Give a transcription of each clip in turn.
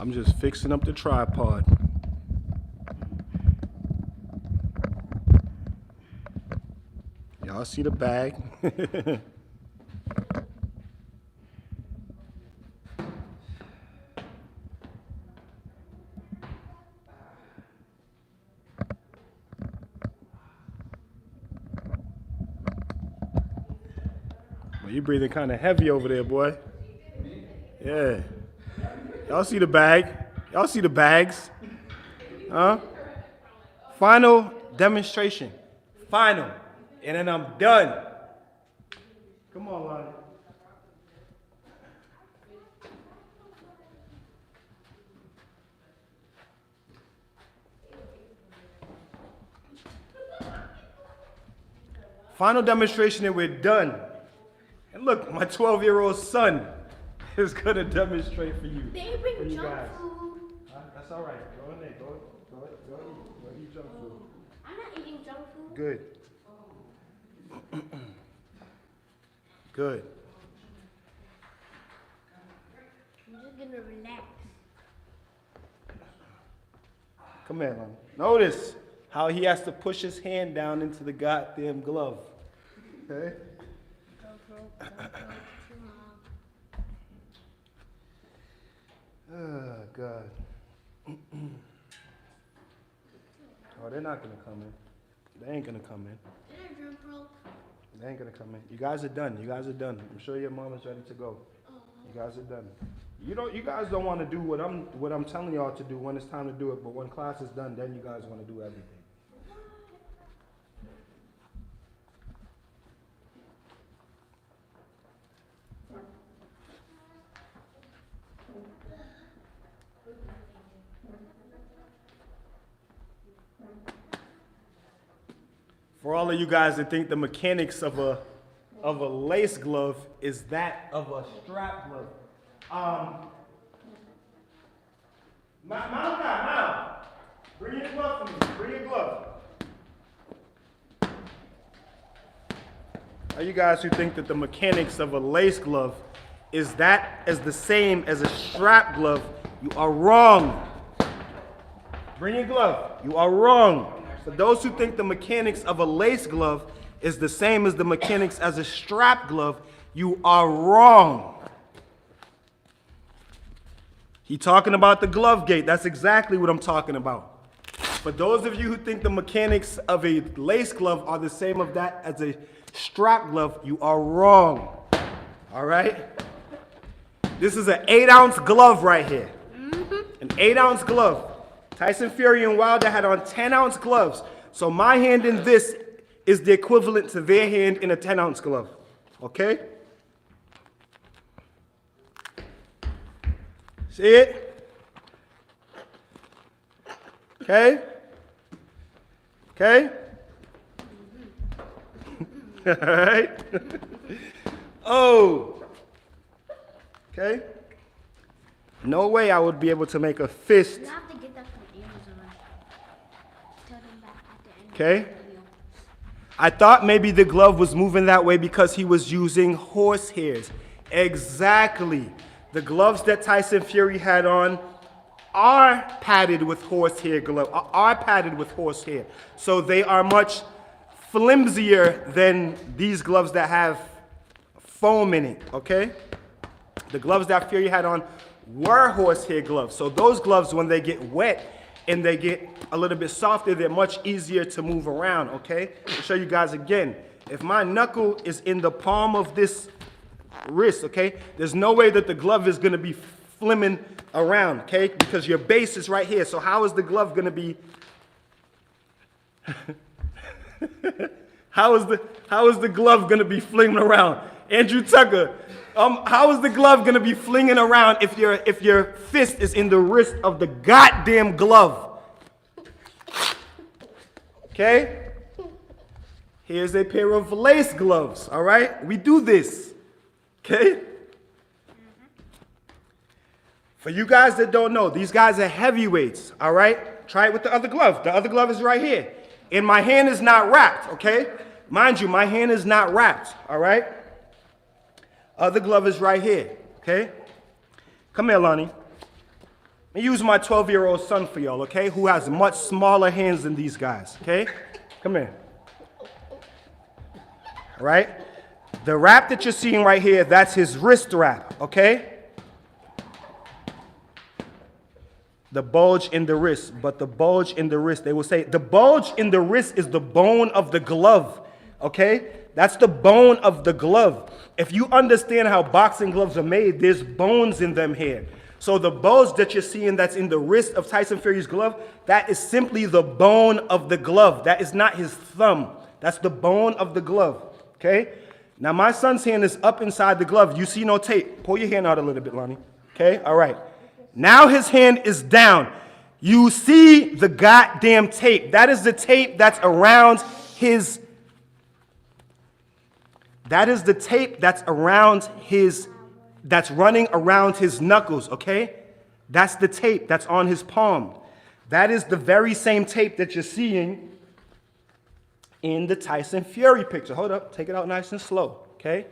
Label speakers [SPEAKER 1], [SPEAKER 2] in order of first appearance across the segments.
[SPEAKER 1] I'm just fixing up the tripod. Y'all see the bag? Well, you breathing kind of heavy over there, boy. Yeah. Y'all see the bag? Y'all see the bags? Huh? Final demonstration. Final. And then I'm done. Come on, Lonnie. Final demonstration and we're done. And look, my 12-year-old son is gonna demonstrate for you.
[SPEAKER 2] They bring junk
[SPEAKER 1] guys.
[SPEAKER 2] food.
[SPEAKER 1] That's all right. Go in there. Go eat junk food.
[SPEAKER 2] I'm not eating junk food.
[SPEAKER 1] Good. Good.
[SPEAKER 2] I'm just gonna relax.
[SPEAKER 1] Come here, Lonnie. Notice how he has to push his hand down into the goddamn glove. Okay? Oh, God. Oh, they're not going to come in. They ain't going to come in. They ain't going to come in. You guys are done. You guys are done. I'm sure your mom is ready to go. You guys are done. You guys don't want to do what I'm telling y'all to do when it's time to do it, but when class is done, then you guys want to do everything. For all of you guys that think the mechanics of a lace glove is that of a strap glove. Malachi, bring your glove for me. Bring your glove. All you guys who think that the mechanics of a lace glove is that as the same as a strap glove, you are wrong. Bring your glove. You are wrong. For those who think the mechanics of a lace glove is the same as the mechanics as a strap glove, you are wrong. He's talking about the glove gate. That's exactly what I'm talking about. For those of you who think the mechanics of a lace glove are the same of that as a strap glove, you are wrong. All right? This is an 8-ounce glove right here. An 8-ounce glove. Tyson Fury and Wilder had on 10-ounce gloves. So my hand in this is the equivalent to their hand in a 10-ounce glove. Okay? See it? Okay? Okay? All right? Oh. Okay? No way I would be able to make a fist.
[SPEAKER 2] You have to get that from Amazon. Tell them that at the end
[SPEAKER 1] Okay?
[SPEAKER 2] of the video.
[SPEAKER 1] I thought maybe the glove was moving that way because he was using horse hairs. Exactly. The gloves that Tyson Fury had on are padded with horsehair So they are much flimsier than these gloves that have foam in it, okay? The gloves that Fury had on were horsehair gloves. So those gloves, when they get wet and they get a little bit softer, they're much easier to move around, okay? I'll show you guys again. If my knuckle is in the palm of this wrist, okay, there's no way that the glove is going to be flimming around, okay, because your base is right here. So how is the glove going to be how is the glove going to be flinging around? Andrew Tucker, how is the glove going to be flinging around if your fist is in the wrist of the goddamn glove? Okay? Here's a pair of lace gloves, all right? We do this. Okay? For you guys that don't know, these guys are heavyweights, all right? Try it with the other glove. The other glove is right here. And my hand is not wrapped, okay? Mind you, my hand is not wrapped, all right? Other glove is right here, okay? Come here, Lonnie. me use my 12-year-old son for y'all, okay? Who has much smaller hands than these guys, okay? Come here. All right? The wrap that you're seeing right here, that's his wrist wrap, okay? The bulge in the wrist, but the bulge in the wrist, they will say, the bulge in the wrist is the bone of the glove, okay? That's the bone of the glove. If you understand how boxing gloves are made, there's bones in them here. So the bulge that you're seeing that's in the wrist of Tyson Fury's glove, that is simply the bone of the glove. That is not his thumb. That's the bone of the glove, okay? Now my son's hand is up inside the glove. You see no tape. Pull your hand out a little bit, Lonnie, okay? All right. Now his hand is down. You see the goddamn tape. That is the tape that's around his, that's running around his knuckles, okay? That's the tape that's on his palm. That is the very same tape that you're seeing in the Tyson Fury picture. Hold up, take it out nice and slow, okay?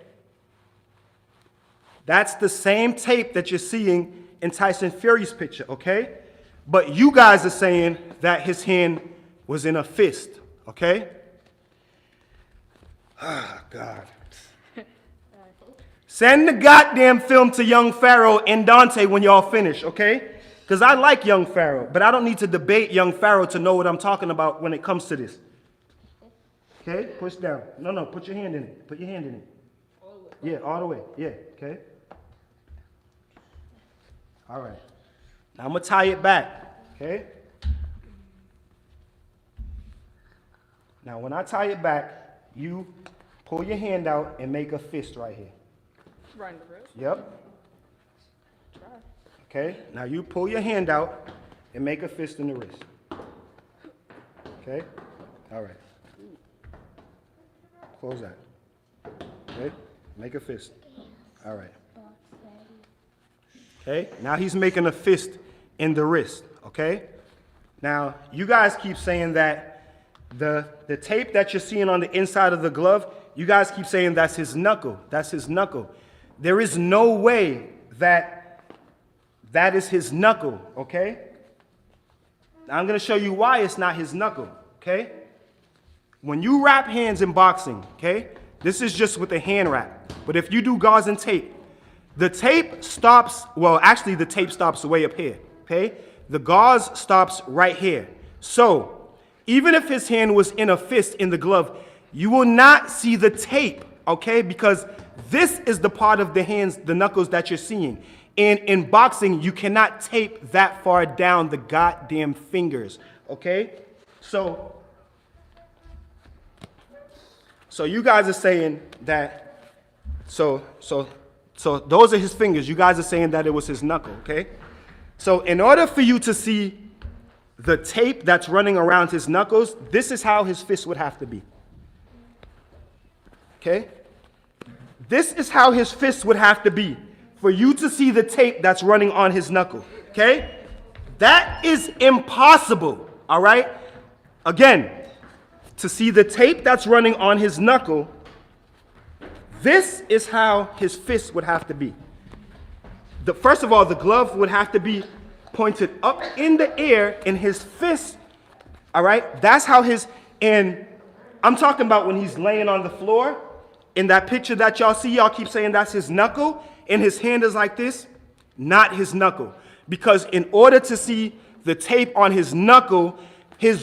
[SPEAKER 1] That's the same tape that you're seeing in Tyson Fury's picture, okay? But you guys are saying that his hand was in a fist, okay? Ah, God. Send the goddamn film to young Pharaoh and Dante when y'all finish, okay? Because I like young Pharaoh, but I don't need to debate young Pharaoh to know what I'm talking about when it comes to this. Okay, push down. No, put your hand in it. Put your hand in it. Yeah, all the way. Yeah, okay. All right. Now I'm going to tie it back, okay? Now when I tie it back, you pull your hand out and make a fist right here.
[SPEAKER 3] Right in the wrist?
[SPEAKER 1] Yep.
[SPEAKER 3] Try.
[SPEAKER 1] Okay, now you pull your hand out and make a fist in the wrist. Okay, all right. Close that. Okay, make a fist. All right. Okay, now he's making a fist in the wrist, okay? Now, you guys keep saying that the tape that you're seeing on the inside of the glove, you guys keep saying that's his knuckle. That's his knuckle. There is no way that that is his knuckle, okay? Now, I'm going to show you why it's not his knuckle, okay? When you wrap hands in boxing, okay, this is just with a hand wrap. But if you do gauze and tape, the tape stops, well, actually the tape stops way up here, okay? The gauze stops right here. So, even if his hand was in a fist in the glove, you will not see the tape, okay? Because this is the part of the hands, the knuckles that you're seeing. And in boxing, you cannot tape that far down the goddamn fingers, okay? So you guys are saying that, so those are his fingers. You guys are saying that it was his knuckle, okay? So in order for you to see the tape that's running around his knuckles, this is how his fist would have to be, okay? This is how his fist would have to be for you to see the tape that's running on his knuckle, okay? That is impossible, all right? Again, to see the tape that's running on his knuckle, this is how his fist would have to be. First of all, the glove would have to be pointed up in the air, and his fist, all right? That's how and I'm talking about when he's laying on the floor. In that picture that y'all see, y'all keep saying that's his knuckle, and his hand is like this, not his knuckle. Because in order to see the tape on his knuckle, his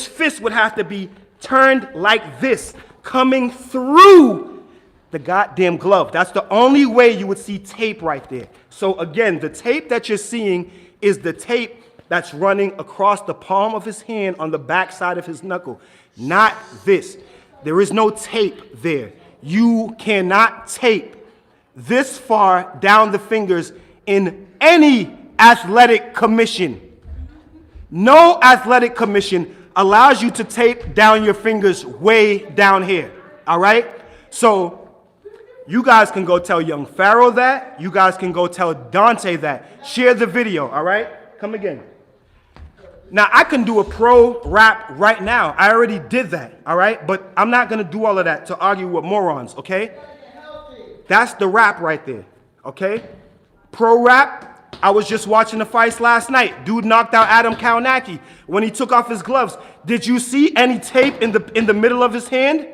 [SPEAKER 1] fist would have to be turned like this, coming through the goddamn glove. That's the only way you would see tape right there. So again, the tape that you're seeing is the tape that's running across the palm of his hand on the back side of his knuckle, not this. There is no tape there. You cannot tape this far down the fingers in any athletic commission. No athletic commission allows you to tape down your fingers way down here, all right? So you guys can go tell young Pharaoh that. You guys can go tell Dante that. Share the video, all right? Come again. Now, I can do a pro rap right now. I already did that, all right? But I'm not going to do all of that to argue with morons, okay? That's the rap right there, okay? Pro rap, I was just watching the fights last night. Dude knocked out Kolonaki when he took off his gloves. Did you see any tape in the middle of his hand?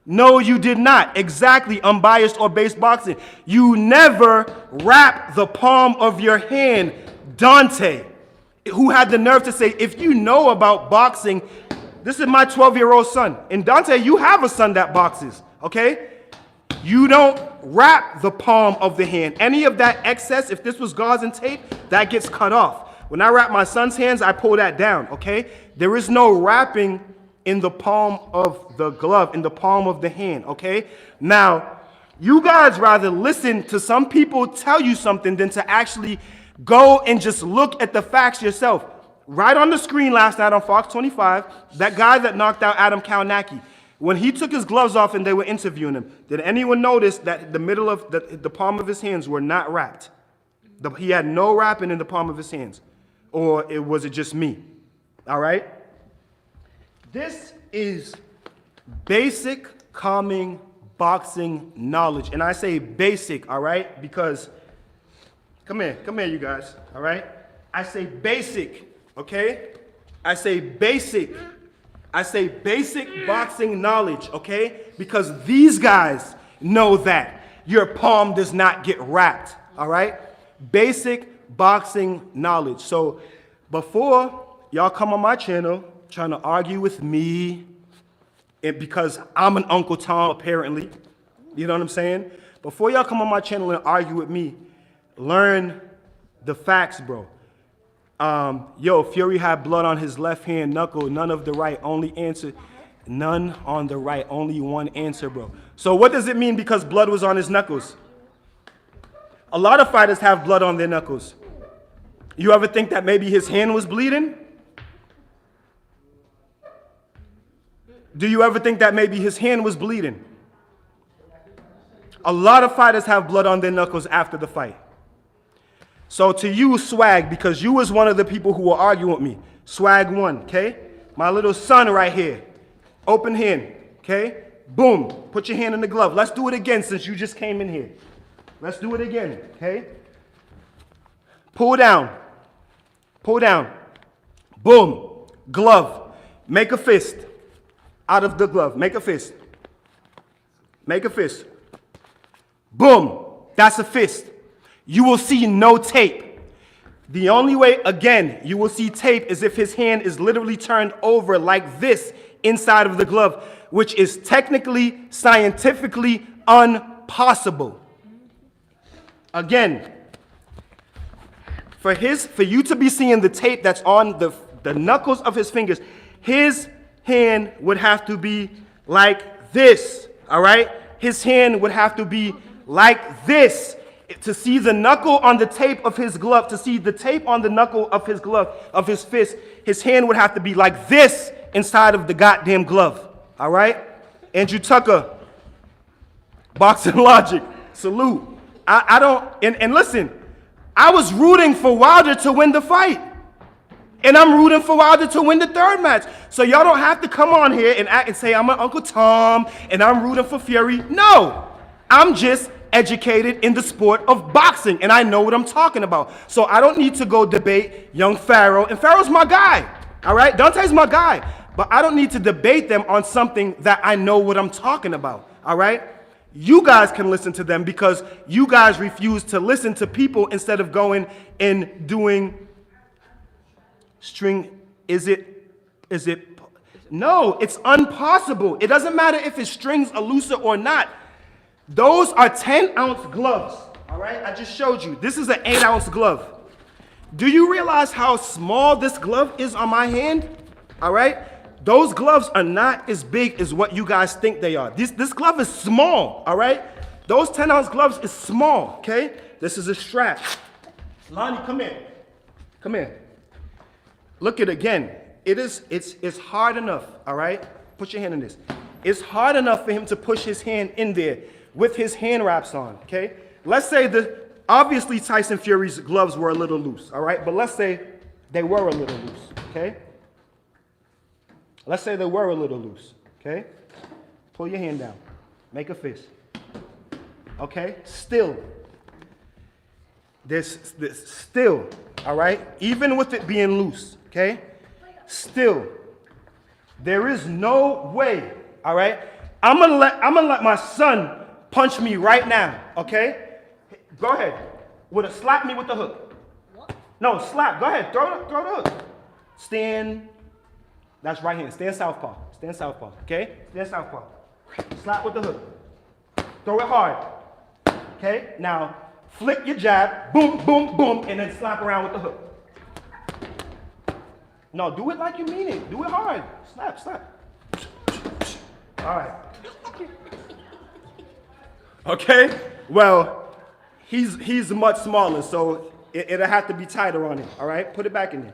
[SPEAKER 1] No, you did not. Exactly, unbiased or based boxing. You never wrap the palm of your hand. Dante, who had the nerve to say, if you know about boxing, this is my 12-year-old son. And Dante, you have a son that boxes, okay? You don't wrap the palm of the hand. Any of that excess, if this was gauze and tape, that gets cut off. When I wrap my son's hands, I pull that down, okay? There is no wrapping in the palm of the glove, in the palm of the hand, okay? Now, you guys rather listen to some people tell you something than to actually go and just look at the facts yourself. Right on the screen last night on Fox 25, that guy that knocked out Kolonaki, when he took his gloves off and they were interviewing him, did anyone notice that the middle of the palm of his hands were not wrapped? He had no wrapping in the palm of his hands. Or was it just me? All right? This is basic calming boxing knowledge. And I say basic, all right? Because, come here, you guys, all right? I say basic, okay? I say basic boxing knowledge, okay? Because these guys know that your palm does not get wrapped, all right? Basic boxing knowledge. So before y'all come on my channel trying to argue with me, and because I'm an Uncle Tom apparently, you know what I'm saying? Before y'all come on my channel and argue with me, learn the facts, bro. Fury had blood on his left hand knuckle, none of the right, only answer. None on the right, only one answer, bro. So what does it mean because blood was on his knuckles? A lot of fighters have blood on their knuckles. You ever think that maybe his hand was bleeding? Do you ever think that maybe his hand was bleeding? A lot of fighters have blood on their knuckles after the fight. So to you, Swag, because you was one of the people who were arguing with me, Swag won, okay? My little son right here, open hand, okay? Boom, put your hand in the glove. Let's do it again since you just came in here. Let's do it again, okay? Pull down, boom, glove, make a fist out of the glove, make a fist, boom, that's a fist. You will see no tape. The only way, again, you will see tape is if his hand is literally turned over like this inside of the glove, which is technically, scientifically impossible. Again, for you to be seeing the tape that's on the knuckles of his fingers, his hand would have to be like this, all right? His hand would have to be like this. To see the knuckle on the tape of his glove, to see the tape on the knuckle of his glove, of his fist, his hand would have to be like this inside of the goddamn glove. All right? Andrew Tucker, Boxing Logic, salute. I don't, and listen, I was rooting for Wilder to win the fight. And I'm rooting for Wilder to win the third match. So y'all don't have to come on here and act and say I'm an Uncle Tom and I'm rooting for Fury. No, I'm just educated in the sport of boxing, and I know what I'm talking about. So I don't need to go debate young Pharaoh, and Pharaoh's my guy, all right? Dante's my guy, but I don't need to debate them on something that I know what I'm talking about, all right? You guys can listen to them because you guys refuse to listen to people instead of going and doing string. No, it's impossible. It doesn't matter if his strings are looser or not. Those are 10-ounce gloves, all right? I just showed you. This is an 8-ounce glove. Do you realize how small this glove is on my hand, all right? Those gloves are not as big as what you guys think they are. This glove is small, all right? Those 10-ounce gloves is small, okay? This is a strap. Lonnie, come here. Come here. Look at it again. It's hard enough, all right? Put your hand in this. It's hard enough for him to push his hand in there with his hand wraps on, okay? Let's say obviously Tyson Fury's gloves were a little loose, all right? But let's say they were a little loose, okay? Let's say they were a little loose, okay? Pull your hand down. Make a fist. Okay? Still. there's still, all right, even with it being loose, okay, still, there is no way, all right, I'm gonna let my son punch me right now, okay? Go ahead. Slap me with the hook.
[SPEAKER 2] What?
[SPEAKER 1] No, slap. Go ahead. Throw the hook. Stand. That's right hand. Stand southpaw. Stand southpaw. Okay? Stand southpaw. Slap with the hook. Throw it hard. Okay? Now, flick your jab. Boom, boom, boom. And then slap around with the hook. No, do it like you mean it. Do it hard. Slap, slap. All right. Okay? Well, he's much smaller, so it'll have to be tighter on him. All right? Put it back in there.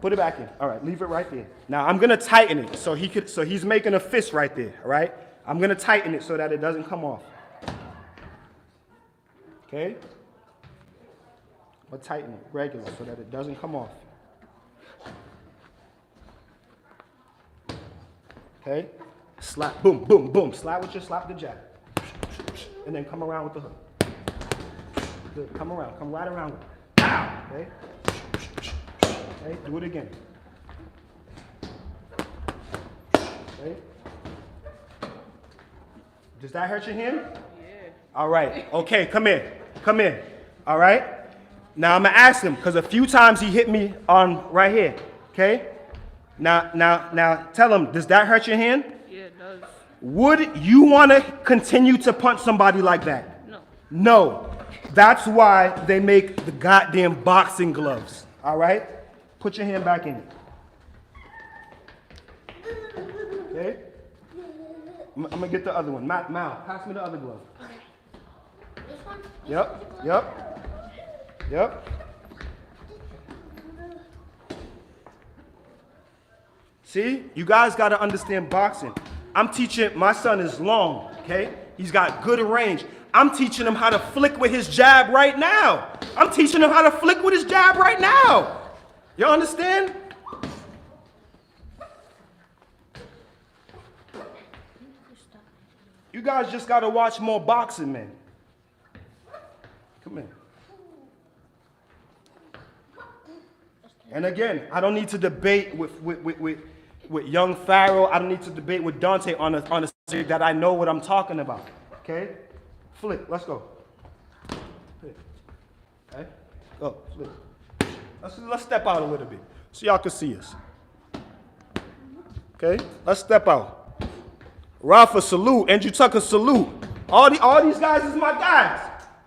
[SPEAKER 1] Put it back in. All right, leave it right there. Now I'm gonna tighten it so he's making a fist right there. All right? I'm gonna tighten it so that it doesn't come off. Okay? I'll tighten it regular so that it doesn't come off. Okay? Slap, boom, boom, boom. Slap the jab. And then come around with the hook. Good. Come around. Come right around with it. Okay? Okay? Do it again. Okay? Does that hurt your hand?
[SPEAKER 3] Yeah.
[SPEAKER 1] All right. Okay, come in. Come in. All right? Now I'm going to ask him, because a few times he hit me on right here. Okay? Now tell him, does that hurt your hand?
[SPEAKER 3] Yeah, it does.
[SPEAKER 1] Would you want to continue to punch somebody like that?
[SPEAKER 3] No.
[SPEAKER 1] No. That's why they make the goddamn boxing gloves. All right? Put your hand back in it. Okay? I'm going to get the other one. Mal, pass me the other glove.
[SPEAKER 2] This one?
[SPEAKER 1] Yep. See, you guys got to understand boxing. I'm teaching, my son is long, okay? He's got good range. I'm teaching him how to flick with his jab right now. I'm teaching him how to flick with his jab right now. You understand? You guys just got to watch more boxing, man. Come in. And again, I don't need to debate with young Pharaoh. I don't need to debate with Dante on a subject that I know what I'm talking about. Okay? Flick. Let's go. Flick. Okay? Go. Flick. Let's step out a little bit so y'all can see us. Okay? Let's step out. Rafa, salute. Andrew Tucker, salute. All these guys is my guys.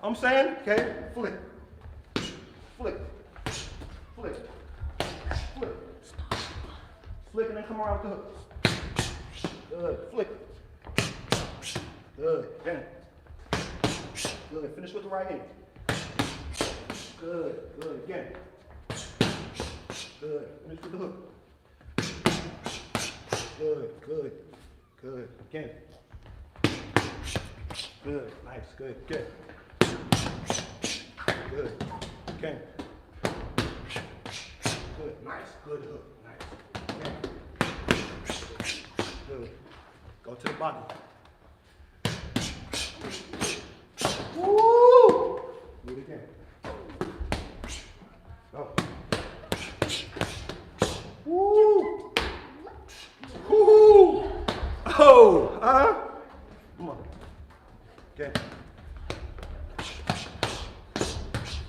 [SPEAKER 1] I'm saying, okay? Flick. Flick. Flick. Flick. Flick and then come around with the hook. Good. Flick. Good. Again. Good. Finish with the right hand. Good. Good. Again. Good. Finish with the hook. Good. Good. Good. Again. Good. Nice. Good. Good. Good. Again. Good. Nice. Good hook. Nice. Again. Good. Go to the body. Woo! Do it again. Go. Woo! Woo! Oh! Come on. Okay.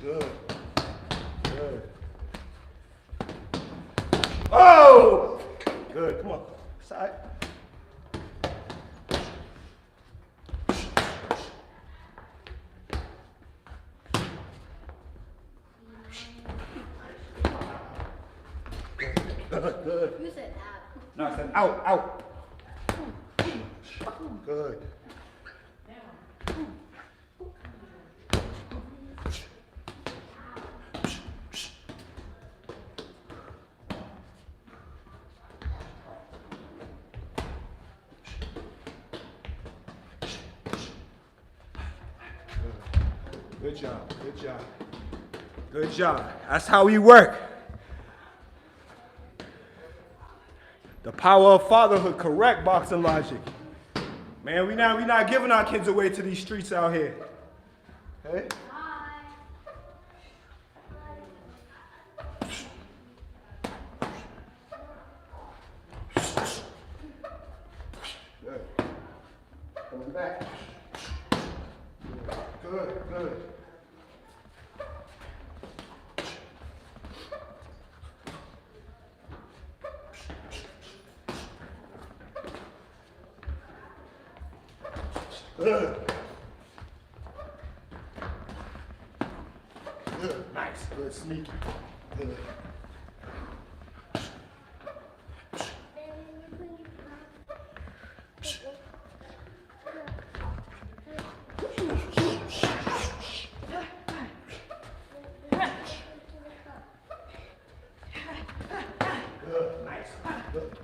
[SPEAKER 1] Good. Good. Oh! Good. Come on. Side. Good.
[SPEAKER 2] You said out.
[SPEAKER 1] No, I said out. Good. Good job. Good job. Good job. That's how we work. The power of fatherhood, correct, boxing logic. Man, we not giving our kids away to these streets out here. Okay? Good. Coming back. Good, good. Good. Good. Nice. Good. Sneaky. Good. Good. Nice. Good.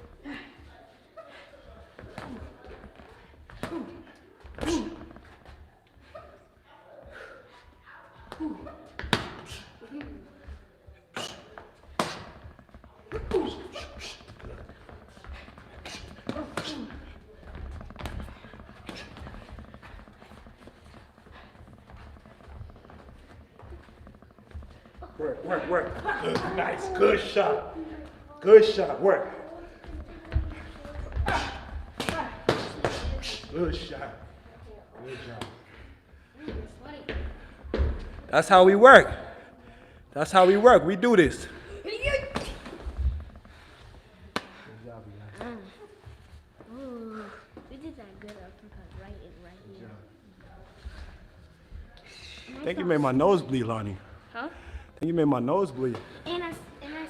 [SPEAKER 1] Work, work, work. Good, nice. Good shot. Good shot. Work. Good shot. Good job. That's how we work. That's how we work. We do this.
[SPEAKER 2] Ooh, we did that good uppercut right here.
[SPEAKER 1] I think you made my nose bleed, Lonnie.
[SPEAKER 3] Huh?
[SPEAKER 1] I think you made my nose bleed.
[SPEAKER 2] And I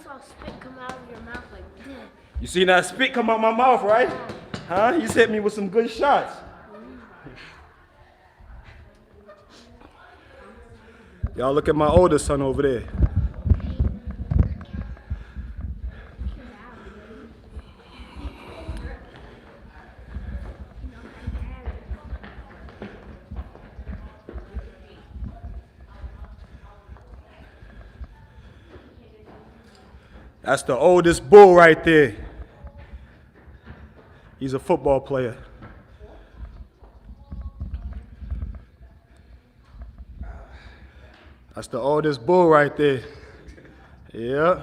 [SPEAKER 2] saw spit come out of your mouth like this.
[SPEAKER 1] You seen that spit come out my mouth, right? Huh? You hit me with some good shots. Y'all look at my oldest son over there. That's the oldest bull right there. He's a football player. That's the oldest bull right there. Yeah.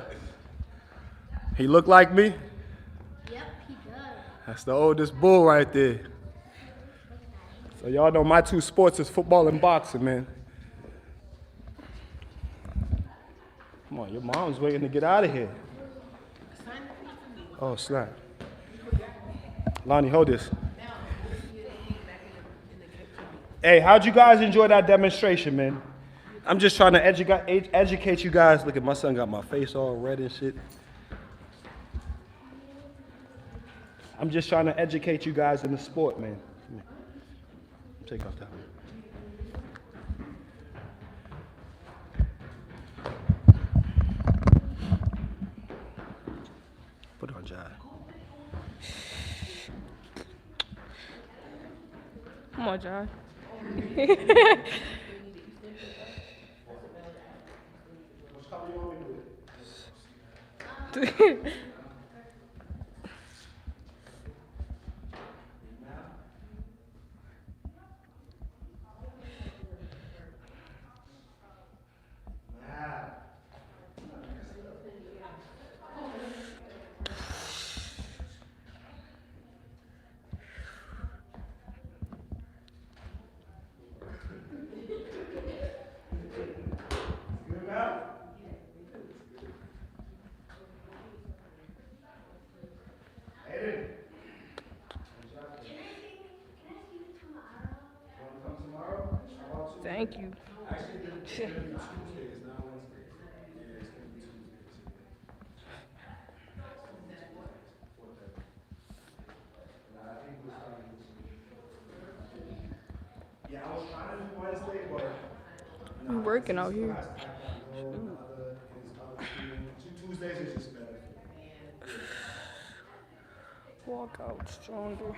[SPEAKER 1] He look like me?
[SPEAKER 2] Yep, he does.
[SPEAKER 1] That's the oldest bull right there. So y'all know my two sports is football and boxing, man. Come on, your mom's waiting to get out of here. Oh, snap. Lonnie, hold this. Hey, how'd you guys enjoy that demonstration, man? I'm just trying to educate you guys. Look at my son got my face all red and shit. I'm just trying to educate you guys in the sport, man. Come here. Take off that one. Put it on, Jai.
[SPEAKER 3] Come on, John. Thank you.
[SPEAKER 1] Yeah, I was trying to do Wednesday, but
[SPEAKER 3] You working out here?
[SPEAKER 1] Tuesdays is just better.
[SPEAKER 3] Walk out stronger.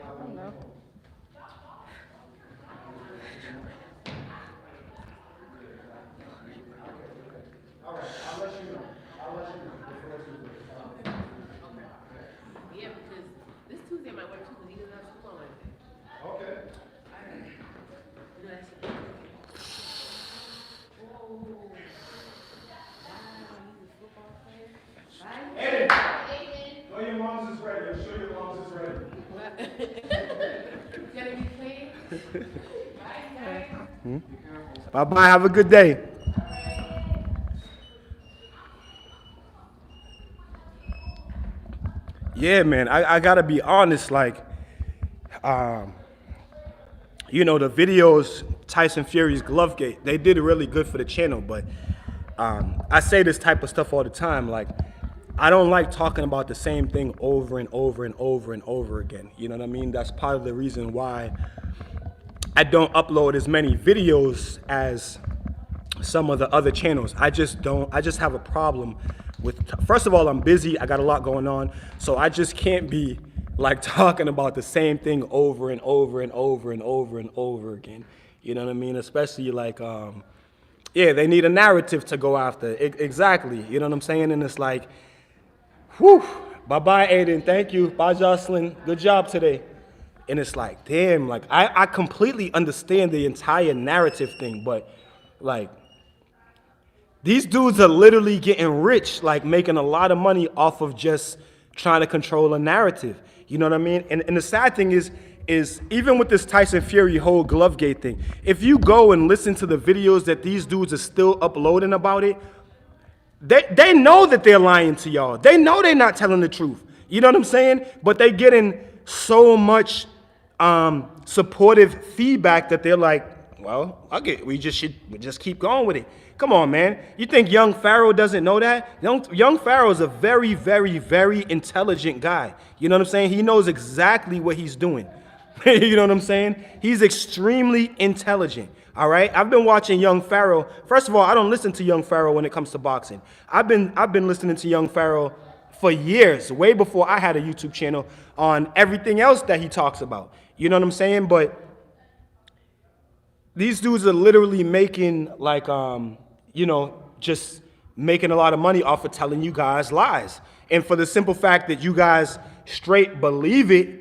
[SPEAKER 3] I don't know.
[SPEAKER 1] Okay. Aiden, know your mom's is ready. I'm sure your mom's is ready. Bye-bye. Have a good day. Yeah, man. I gotta be honest. Like, you know, the videos, Tyson Fury's Glovegate, they did really good for the channel. But I say this type of stuff all the time. Like, I don't like talking about the same thing over and over and over and over again. You know what I mean? That's part of the reason why I don't upload as many videos as some of the other channels. I just have a problem with, first of all, I'm busy. I got a lot going on. So I just can't be like talking about the same thing over and over and over and over and over again. You know what I mean? Especially like, yeah, they need a narrative to go after. Exactly. You know what I'm saying? And it's like, whew, bye-bye, Aiden. Thank you. Bye, Jocelyn. Good job today. And it's like, damn, like, I completely understand the entire narrative thing, but, like, these dudes are literally getting rich, like, making a lot of money off of just trying to control a narrative. You know what I mean? And the sad thing is even with this Tyson Fury whole Glovegate thing, if you go and listen to the videos that these dudes are still uploading about it, they know that they're lying to y'all. They know they're not telling the truth. You know what I'm saying? But they getting so much supportive feedback that they're like, well, we just keep going with it. Come on, man. You think young Pharaoh doesn't know that? Young Pharaoh is a very, very, very intelligent guy. You know what I'm saying? He knows exactly what he's doing. You know what I'm saying? He's extremely intelligent. All right, I've been watching Young Pharaoh. First of all, I don't listen to Young Pharaoh when it comes to boxing. I've been listening to Young Pharaoh for years, way before I had a YouTube channel, on everything else that he talks about. You know what I'm saying? But these dudes are literally making like, you know, just making a lot of money off of telling you guys lies. And for the simple fact that you guys straight believe it,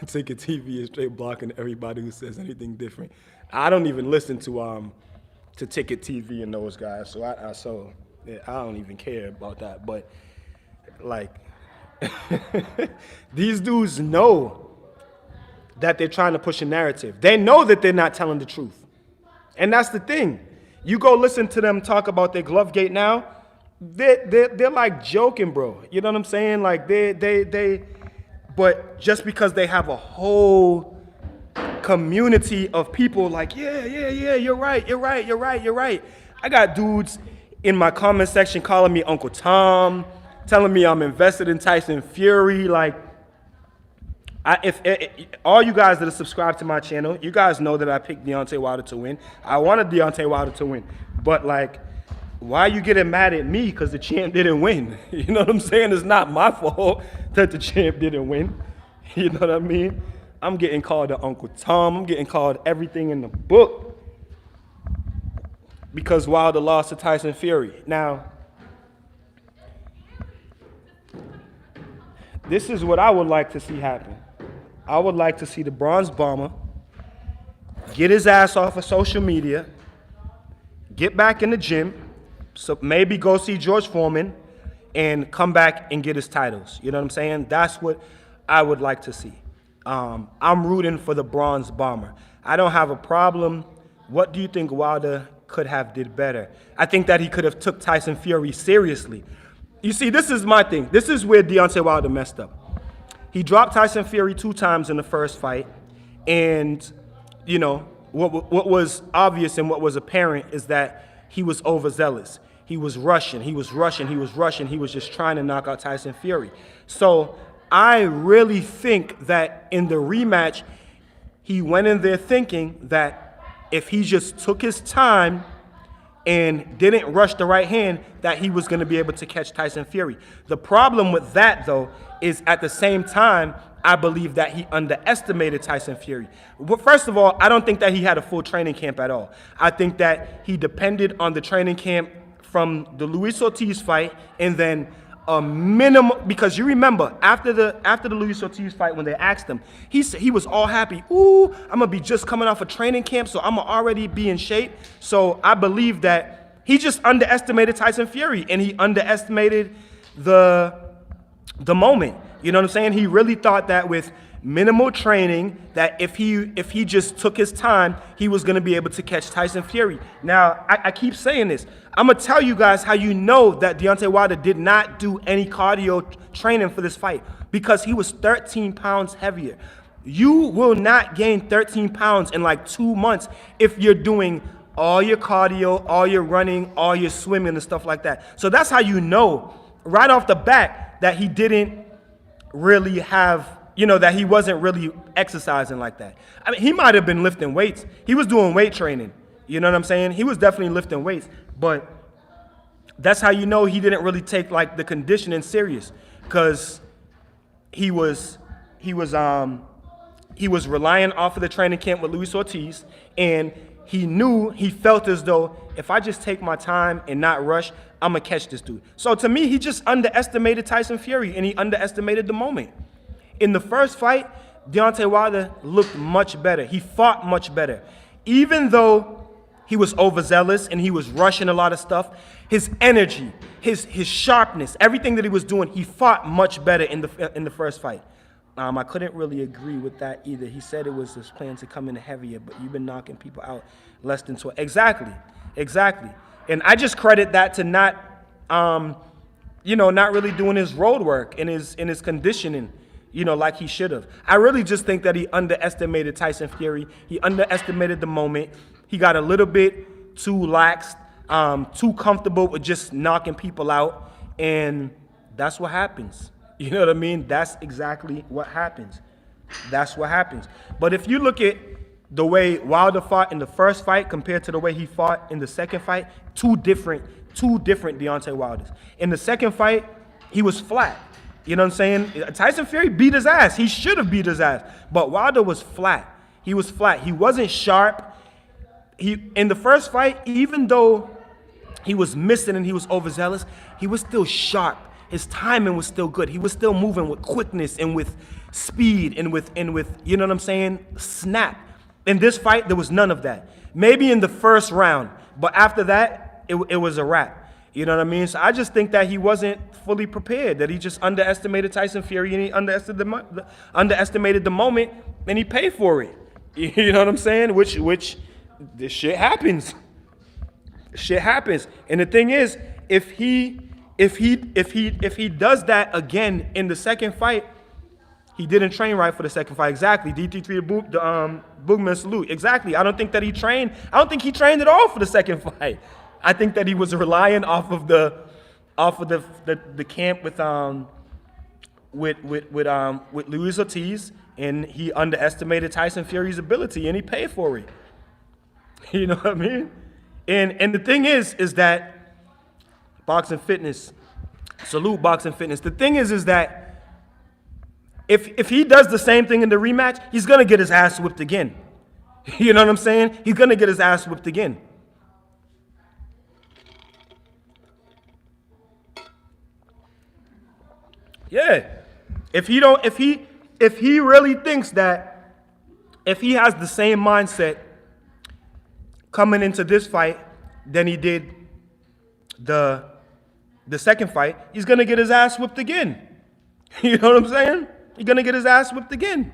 [SPEAKER 1] Ticket TV is straight blocking everybody who says anything different. I don't even listen to Ticket TV and those guys, so I don't even care about that. But like, these dudes know that they're trying to push a narrative. They know that they're not telling the truth, and that's the thing. You go listen to them talk about their Glovegate now. They're like joking, bro. You know what I'm saying? Like but just because they have a whole community of people like, yeah, you're right. I got dudes in my comment section calling me Uncle Tom, telling me I'm invested in Tyson Fury. Like, if all you guys that are subscribed to my channel, you guys know that I picked Deontay Wilder to win. I wanted Deontay Wilder to win. But, like, why are you getting mad at me because the champ didn't win? You know what I'm saying? It's not my fault that the champ didn't win. You know what I mean? I'm getting called the Uncle Tom. I'm getting called everything in the book because Wilder lost to Tyson Fury. Now, this is what I would like to see happen. I would like to see the Bronze Bomber get his ass off of social media, get back in the gym, so maybe go see George Foreman and come back and get his titles. You know what I'm saying? That's what I would like to see. I'm rooting for the Bronze Bomber. I don't have a problem. What do you think Wilder could have did better? I think that he could have took Tyson Fury seriously. You see, this is my thing. This is where Deontay Wilder messed up. He dropped Tyson Fury 2 times in the first fight, and, you know, what was obvious and what was apparent is that he was overzealous. He was rushing. He was just trying to knock out Tyson Fury. So I really think that in the rematch, he went in there thinking that if he just took his time and didn't rush the right hand, that he was going to be able to catch Tyson Fury. The problem with that, though, is at the same time, I believe that he underestimated Tyson Fury. Well, first of all, I don't think that he had a full training camp at all. I think that he depended on the training camp from the Luis Ortiz fight and then a minimum, because you remember after the Luis Ortiz fight, when they asked him, he said he was all happy. Ooh, I'm gonna be just coming off a training camp, so I'm gonna already be in shape. So I believe that he just underestimated Tyson Fury, and he underestimated the moment. You know what I'm saying? He really thought that with minimal training, that if he just took his time, he was going to be able to catch Tyson Fury. Now, I keep saying this. I'm going to tell you guys how you know that Deontay Wilder did not do any cardio training for this fight, because he was 13 pounds heavier. You will not gain 13 pounds in like 2 months if you're doing all your cardio, all your running, all your swimming and stuff like that. So that's how you know right off the bat that he didn't really have, that he wasn't really exercising like that. I mean, he might have been lifting weights. He was doing weight training. You know what I'm saying? He was definitely lifting weights, but that's how you know he didn't really take like the conditioning serious, because he was relying off of the training camp with Luis Ortiz, and he felt as though if I just take my time and not rush, I'm gonna catch this dude. So to me, he just underestimated Tyson Fury, and he underestimated the moment. In the first fight, Deontay Wilder looked much better. He fought much better. Even though he was overzealous and he was rushing a lot of stuff, his energy, his sharpness, everything that he was doing, he fought much better in the first fight. I couldn't really agree with that either. He said it was his plan to come in heavier, but you've been knocking people out less than 12. Exactly. And I just credit that to not really doing his road work and his conditioning, like he should have. I really just think that he underestimated Tyson Fury. He underestimated the moment. He got a little bit too lax, too comfortable with just knocking people out, and that's what happens. You know what I mean? That's exactly what happens. That's what happens. But if you look at the way Wilder fought in the first fight compared to the way he fought in the second fight, two different Deontay Wilders. In the second fight, he was flat. You know what I'm saying? Tyson Fury beat his ass. He should have beat his ass. But Wilder was flat. He was flat. He wasn't sharp. In the first fight, even though he was missing and he was overzealous, he was still sharp. His timing was still good. He was still moving with quickness and with speed and with you know what I'm saying, snap. In this fight, there was none of that. Maybe in the first round, but after that, it was a wrap. You know what I mean? So I just think that he wasn't fully prepared, that he just underestimated Tyson Fury, and he underestimated the moment, and he paid for it. You know what I'm saying? Which this shit happens. Shit happens. And the thing is, if he does that again in the second fight, he didn't train right for the second fight. Exactly. DT3 the Boogman salute. Exactly. I don't think that he trained. I don't think he trained at all for the second fight. I think that he was relying off of the camp with Luis Ortiz, and he underestimated Tyson Fury's ability, and he paid for it. You know what I mean? And the thing is that Boxing Fitness, salute Boxing Fitness. The thing is that if he does the same thing in the rematch, he's gonna get his ass whipped again. You know what I'm saying? He's gonna get his ass whipped again. Yeah. If he really thinks that if he has the same mindset coming into this fight than he did the second fight, he's gonna get his ass whipped again. You know what I'm saying? He's gonna get his ass whipped again.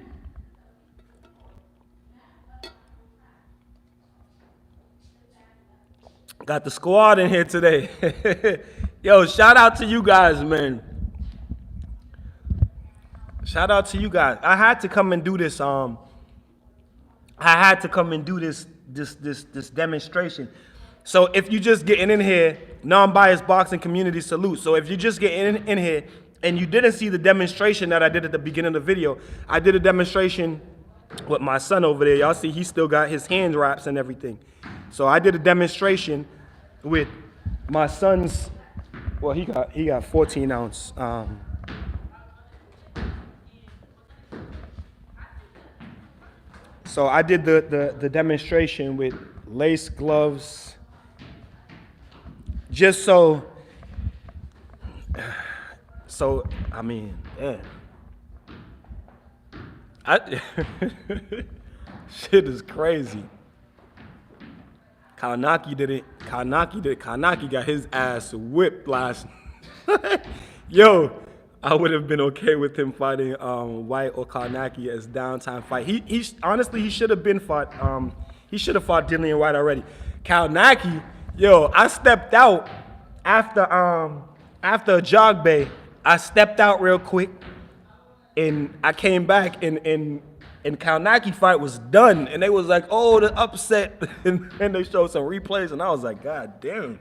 [SPEAKER 1] Got the squad in here today. Yo, shout out to you guys, man. Shout out to you guys. I had to come and do this. This demonstration. So if you just getting in here, non-biased boxing community salute. So if you just getting in here and you didn't see the demonstration that I did at the beginning of the video, I did a demonstration with my son over there. Y'all see he still got his hand wraps and everything. So I did a demonstration with my son's, well, he got 14 ounce. So I did the demonstration with lace gloves, just so So, I mean, yeah. I shit is crazy. Kolonaki did it. Kolonaki got his ass whipped last. Yo, I would have been okay with him fighting White or Kolonaki as downtime fight. He honestly he should have been fought. He should have fought Dillian White already. Kolonaki, yo, I stepped out after a jog bay. I stepped out real quick, and I came back and Kolonaki fight was done, and they was like, "Oh, the upset," and they showed some replays, and I was like, "God damn,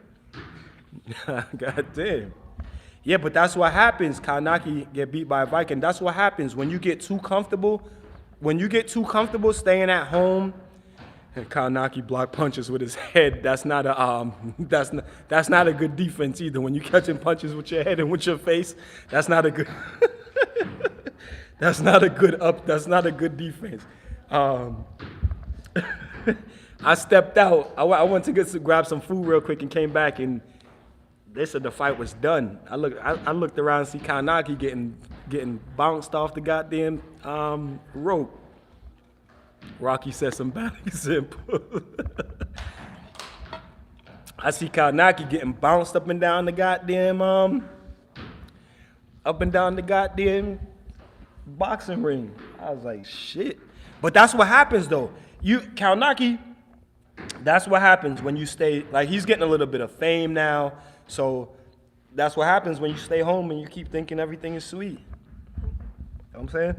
[SPEAKER 1] God damn." Yeah, but that's what happens. Kolonaki get beat by a Viking. That's what happens when you get too comfortable. When you get too comfortable staying at home, and Kolonaki block punches with his head. That's not a that's not a good defense either. When you catching punches with your head and with your face, that's not a good. That's not a good defense. I stepped out. I went to grab some food real quick and came back, and they said the fight was done. I looked around and see Kolonaki getting bounced off the goddamn rope. Rocky said some bad example. I see Kolonaki getting bounced up and down the goddamn boxing ring. I was like, shit. But that's what happens though. Kolonaki, that's what happens when you stay, like he's getting a little bit of fame now. So that's what happens when you stay home and you keep thinking everything is sweet. You know what I'm saying?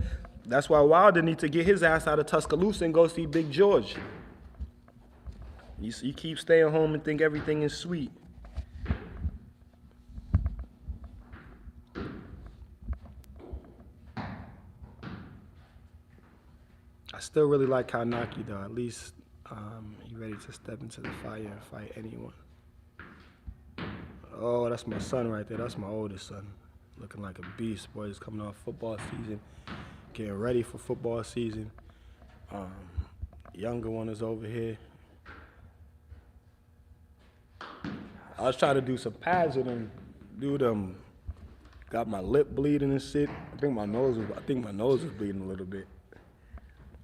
[SPEAKER 1] That's why Wilder need to get his ass out of Tuscaloosa and go see Big George. You keep staying home and think everything is sweet. I still really like Kolonaki though. At least he ready to step into the fire and fight anyone. Oh, that's my son right there. That's my oldest son. Looking like a beast. Boy, he's coming off football season. Getting ready for football season. Younger one is over here. I was trying to do some pads with him. Dude, got my lip bleeding and shit. I think my nose was bleeding a little bit.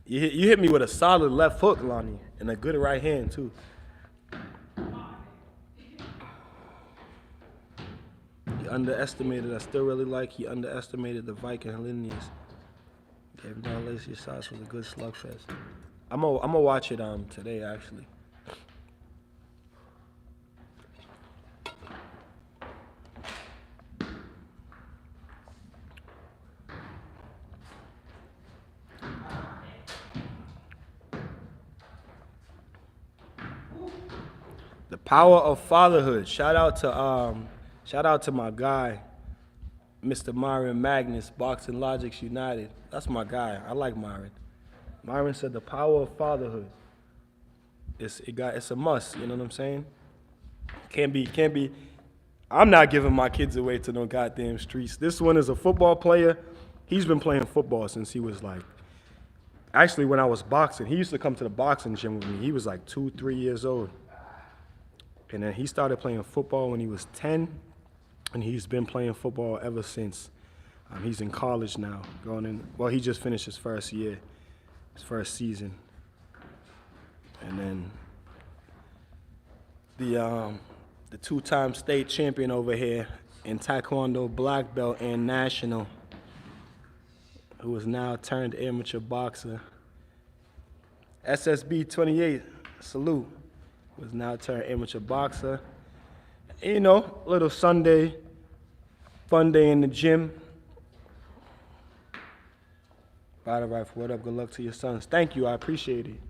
[SPEAKER 1] You hit me with a solid left hook, Lonnie, and a good right hand too. He underestimated. I still really like. He underestimated the Viking lineage. Gave down lacy shots was a good slugfest. I'm gonna watch it today actually. The power of fatherhood. Shout out to my guy, Mr. Myron Magnus, Boxing Logics United. That's my guy. I like Myron. Myron said the power of fatherhood. It's a must. You know what I'm saying? Can't be. I'm not giving my kids away to no goddamn streets. This one is a football player. He's been playing football since he was like. Actually, when I was boxing, he used to come to the boxing gym with me. He was like 2-3 years old. And then he started playing football when he was 10, and he's been playing football ever since. He's in college now, he just finished his first year, his first season. And then the two-time state champion over here in Taekwondo black belt and national, who is now turned amateur boxer, SSB 28, salute. Was now turned amateur boxer. You know, a little Sunday, fun day in the gym. Battle Rifle, what up? Good luck to your sons. Thank you, I appreciate it.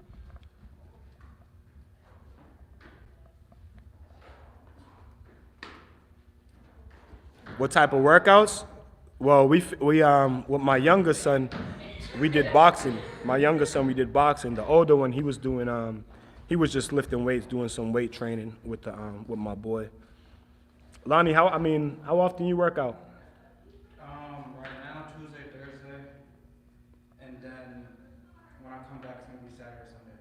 [SPEAKER 1] What type of workouts? Well, we with my younger son, we did boxing. We did boxing. The older one, he was doing he was just lifting weights, doing some weight training with my boy. Lonnie, how often you work out?
[SPEAKER 4] Right now, Tuesday, Thursday, and then when I come back, it's gonna be Saturday, Sunday.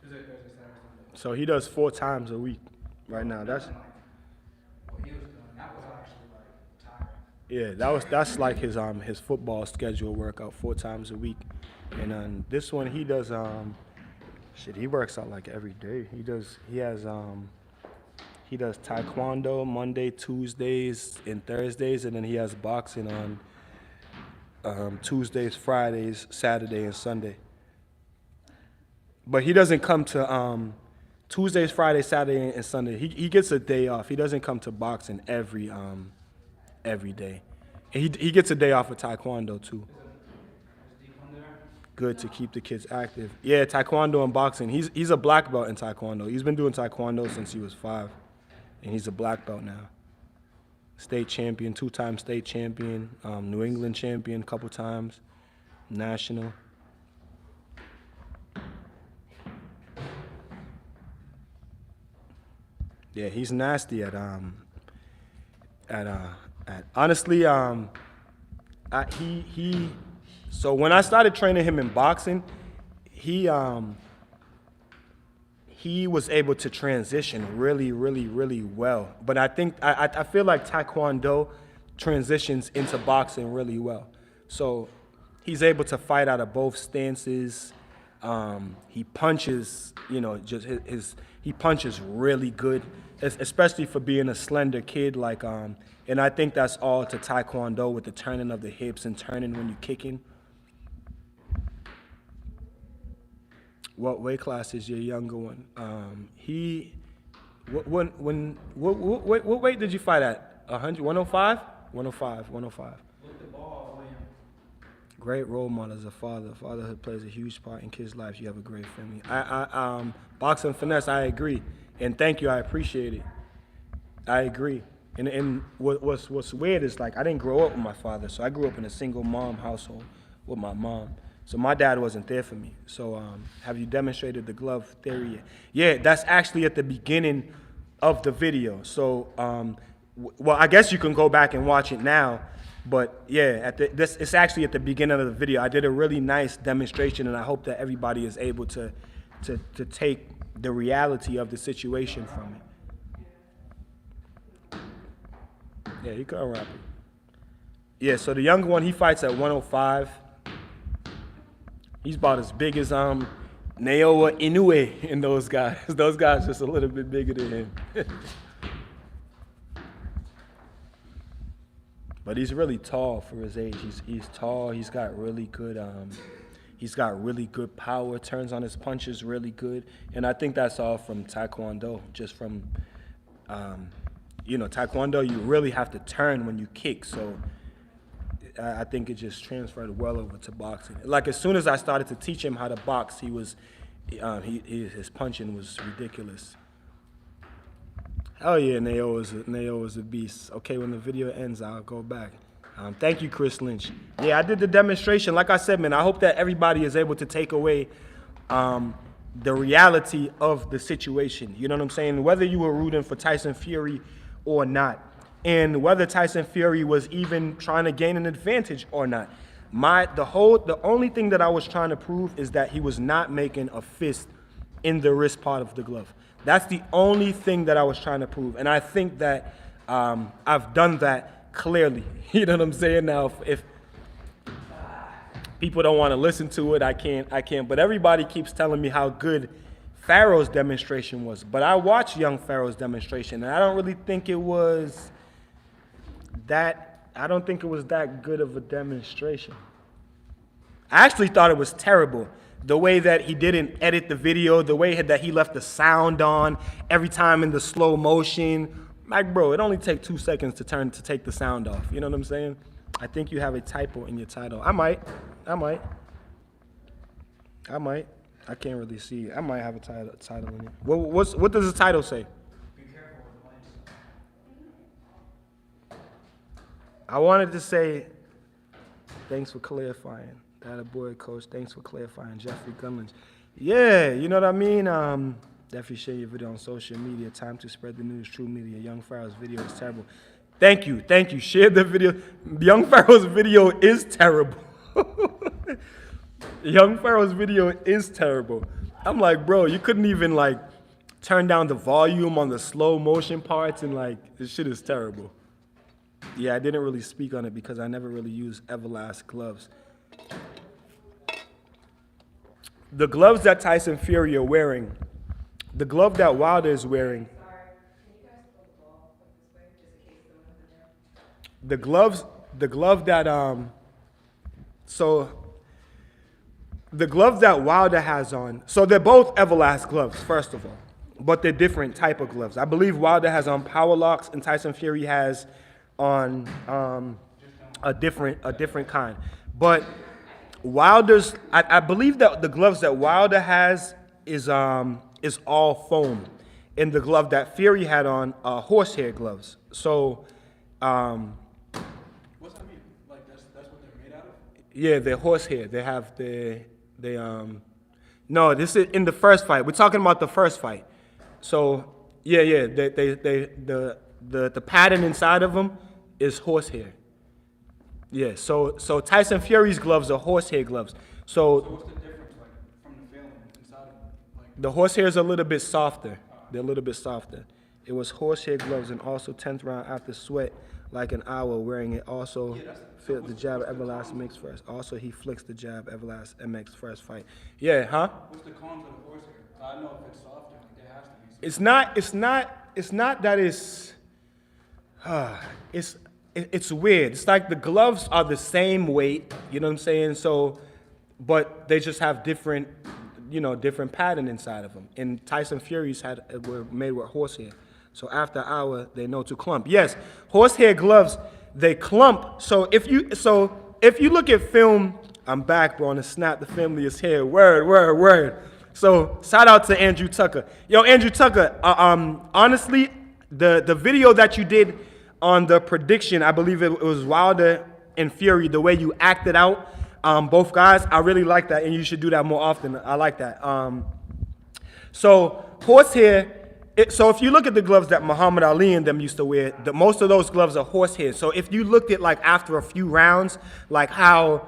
[SPEAKER 4] Tuesday, Thursday, Saturday, Sunday.
[SPEAKER 1] So he does 4 times a week right now. That's
[SPEAKER 4] What he was doing, that was actually like tiring.
[SPEAKER 1] Yeah, that's like his football schedule workout 4 times a week, and this one he does he works out like every day. He does taekwondo Monday, Tuesdays, and Thursdays, and then he has boxing on Tuesdays, Fridays, Saturday, and Sunday. But he doesn't come to Tuesdays, Fridays, Saturday, and Sunday. He gets a day off. He doesn't come to boxing every day. And he gets a day off of taekwondo too. Good to keep the kids active. Yeah, taekwondo and boxing. He's a black belt in taekwondo. He's been doing taekwondo since he was 5, and he's a black belt now. State champion, 2-time state champion, New England champion a couple times, national. Yeah, he's nasty at honestly, so when I started training him in boxing, he was able to transition really, really, really well. But I think I feel like taekwondo transitions into boxing really well. So he's able to fight out of both stances. He punches, just he punches really good, especially for being a slender kid. And I think that's all to taekwondo with the turning of the hips and turning when you're kicking. What weight class is your younger one? What weight did you fight at? 100, 105? 105.
[SPEAKER 4] Look the ball, William.
[SPEAKER 1] Great role model as a father. Fatherhood plays a huge part in kids' lives. You have a great family. Boxing finesse, I agree. And thank you, I appreciate it. I agree. And what's weird is I didn't grow up with my father, so I grew up in a single mom household with my mom. So my dad wasn't there for me. So have you demonstrated the glove theory yet? Yeah, that's actually at the beginning of the video. So, well, I guess you can go back and watch it now. But yeah, it's actually at the beginning of the video. I did a really nice demonstration, and I hope that everybody is able to take the reality of the situation from it. Yeah, you can unwrap it. Yeah, so the younger one, he fights at 105. He's about as big as Naoya Inoue and those guys. Those guys just a little bit bigger than him. But he's really tall for his age. He's tall. He's got really good power. Turns on his punches really good. And I think that's all from taekwondo. Just from taekwondo, you really have to turn when you kick. So I think it just transferred well over to boxing. As soon as I started to teach him how to box, his punching was ridiculous. Oh yeah, Nao was a beast. Okay, when the video ends, I'll go back. Thank you, Chris Lynch. Yeah, I did the demonstration. Like I said, man, I hope that everybody is able to take away the reality of the situation. You know what I'm saying? Whether you were rooting for Tyson Fury or not, and whether Tyson Fury was even trying to gain an advantage or not. The only thing that I was trying to prove is that he was not making a fist in the wrist part of the glove. That's the only thing that I was trying to prove. And I think that I've done that clearly. You know what I'm saying? Now, if people don't want to listen to it, I can't. But everybody keeps telling me how good Pharaoh's demonstration was. But I watched young Pharaoh's demonstration, and I don't really think it was that good of a demonstration. I actually thought it was terrible. The way that he didn't edit the video, the way that he left the sound on every time in the slow motion. Bro, it only takes 2 seconds to take the sound off. You know what I'm saying? I think you have a typo in your title. I might. I can't really see. I might have a title in it. What does the title say? I wanted to say, thanks for clarifying. That boy, coach, thanks for clarifying. Jeffrey Gunlins. Yeah, you know what I mean? Definitely share your video on social media. Time to spread the news. True media. Young Pharaoh's video is terrible. Thank you. Share the video. Young Pharaoh's video is terrible. Young Pharaoh's video is terrible. I'm like, bro, you couldn't even turn down the volume on the slow motion parts, and this shit is terrible. Yeah, I didn't really speak on it because I never really used Everlast gloves. The gloves that Tyson Fury are wearing, the glove that Wilder is wearing, the glove that the glove that Wilder has on, so they're both Everlast gloves, first of all, but they're different type of gloves. I believe Wilder has on power locks and Tyson Fury has on a different kind. But Wilder's, I believe that the gloves that Wilder has is all foam, and the glove that Fury had on are horsehair gloves. So,
[SPEAKER 4] What's that mean? Like that's what they're made out of?
[SPEAKER 1] yeah, they're horsehair. They have no, this is in the first fight. We're talking about the first fight. So yeah, the pattern inside of them is horsehair. Yeah, so Tyson Fury's gloves are horsehair gloves.
[SPEAKER 4] So
[SPEAKER 1] So
[SPEAKER 4] what's the difference like from the feeling inside of it? Like
[SPEAKER 1] the horsehair is a little bit softer. They're a little bit softer. It was horsehair gloves and also 10th round after sweat like an hour wearing it. Also felt the jab Everlast MX first. Also he flicks the jab Everlast MX first fight. Yeah, huh?
[SPEAKER 4] what's the cons of the horsehair? I know if it's softer, like there has to be.
[SPEAKER 1] It's not that it's weird. It's like the gloves are the same weight, you know what I'm saying? So, but they just have different pattern inside of them. And Tyson Fury's were made with horsehair. So after an hour, they know to clump. Yes, horsehair gloves, they clump. So if you look at film, I'm back, bro, on the snap, the family is here. Word. So shout out to Andrew Tucker. Yo, Andrew Tucker, honestly, the video that you did on the prediction, I believe it was Wilder and Fury, the way you acted out, both guys, I really like that, and you should do that more often. I like that. So horsehair, so if you look at the gloves that Muhammad Ali and them used to wear, most of those gloves are horsehair. So if you looked at like after a few rounds, like how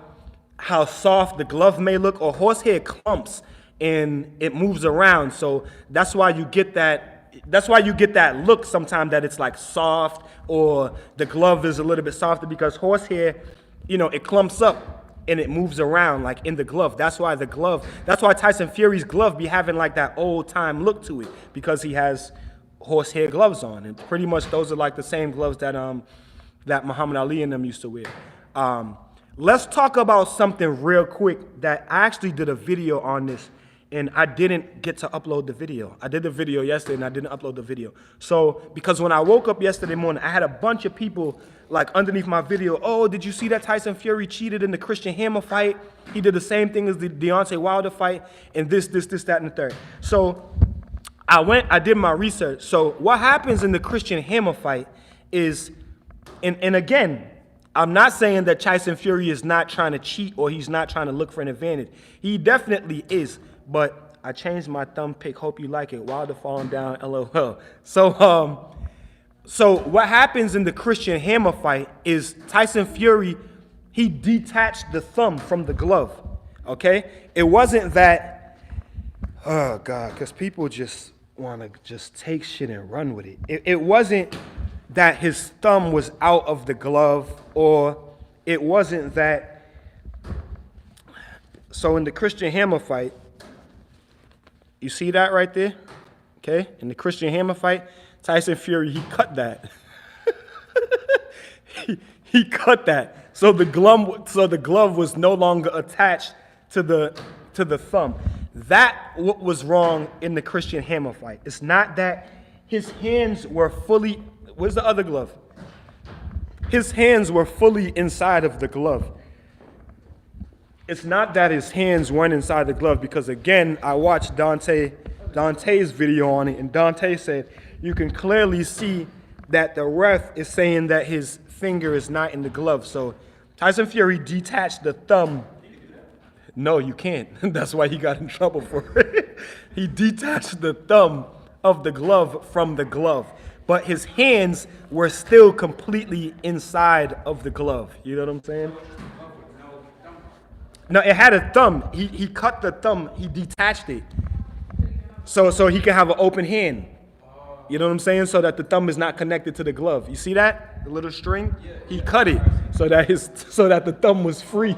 [SPEAKER 1] soft the glove may look, or horsehair clumps and it moves around. So that's why you get that. That's why you get that look sometimes that it's like soft or the glove is a little bit softer, because horsehair, it clumps up and it moves around like in the glove. That's why Tyson Fury's glove be having like that old time look to it, because he has horsehair gloves on. And pretty much those are like the same gloves that Muhammad Ali and them used to wear. Let's talk about something real quick that I actually did a video on this, and I didn't get to upload the video. I did the video yesterday and I didn't upload the video. So, because when I woke up yesterday morning, I had a bunch of people like underneath my video, oh, did you see that Tyson Fury cheated in the Christian Hammer fight? He did the same thing as the Deon Sawada fight, and this, that, and the third. So I did my research. So what happens in the Christian Hammer fight is, and again, I'm not saying that Tyson Fury is not trying to cheat or he's not trying to look for an advantage. He definitely is. But I changed my thumb pick. Hope you like it. Wilder falling down, LOL. So what happens in the Christian Hammer fight is Tyson Fury, he detached the thumb from the glove. Okay? It wasn't that, oh God, because people just want to just take shit and run with it. It wasn't that his thumb was out of the glove, or it wasn't that. So in the Christian Hammer fight, you see that right there? Okay? In the Christian Hammer fight, Tyson Fury, he cut that. he cut that. So the glove was no longer attached to the thumb. That what was wrong in the Christian Hammer fight. It's not that his hands were fully, where's the other glove? His hands were fully inside of the glove. It's not that his hands weren't inside the glove, because again, I watched Dante's video on it, and Dante said you can clearly see that the ref is saying that his finger is not in the glove. So Tyson Fury detached the thumb. No, you can't. That's why he got in trouble for it. He detached the thumb of the glove from the glove, but his hands were still completely inside of the glove. You know what I'm saying? No, it had a thumb. He cut the thumb. He detached it. So he can have an open hand. You know what I'm saying? So that the thumb is not connected to the glove. You see that? the little string, he cut it so that the thumb was free.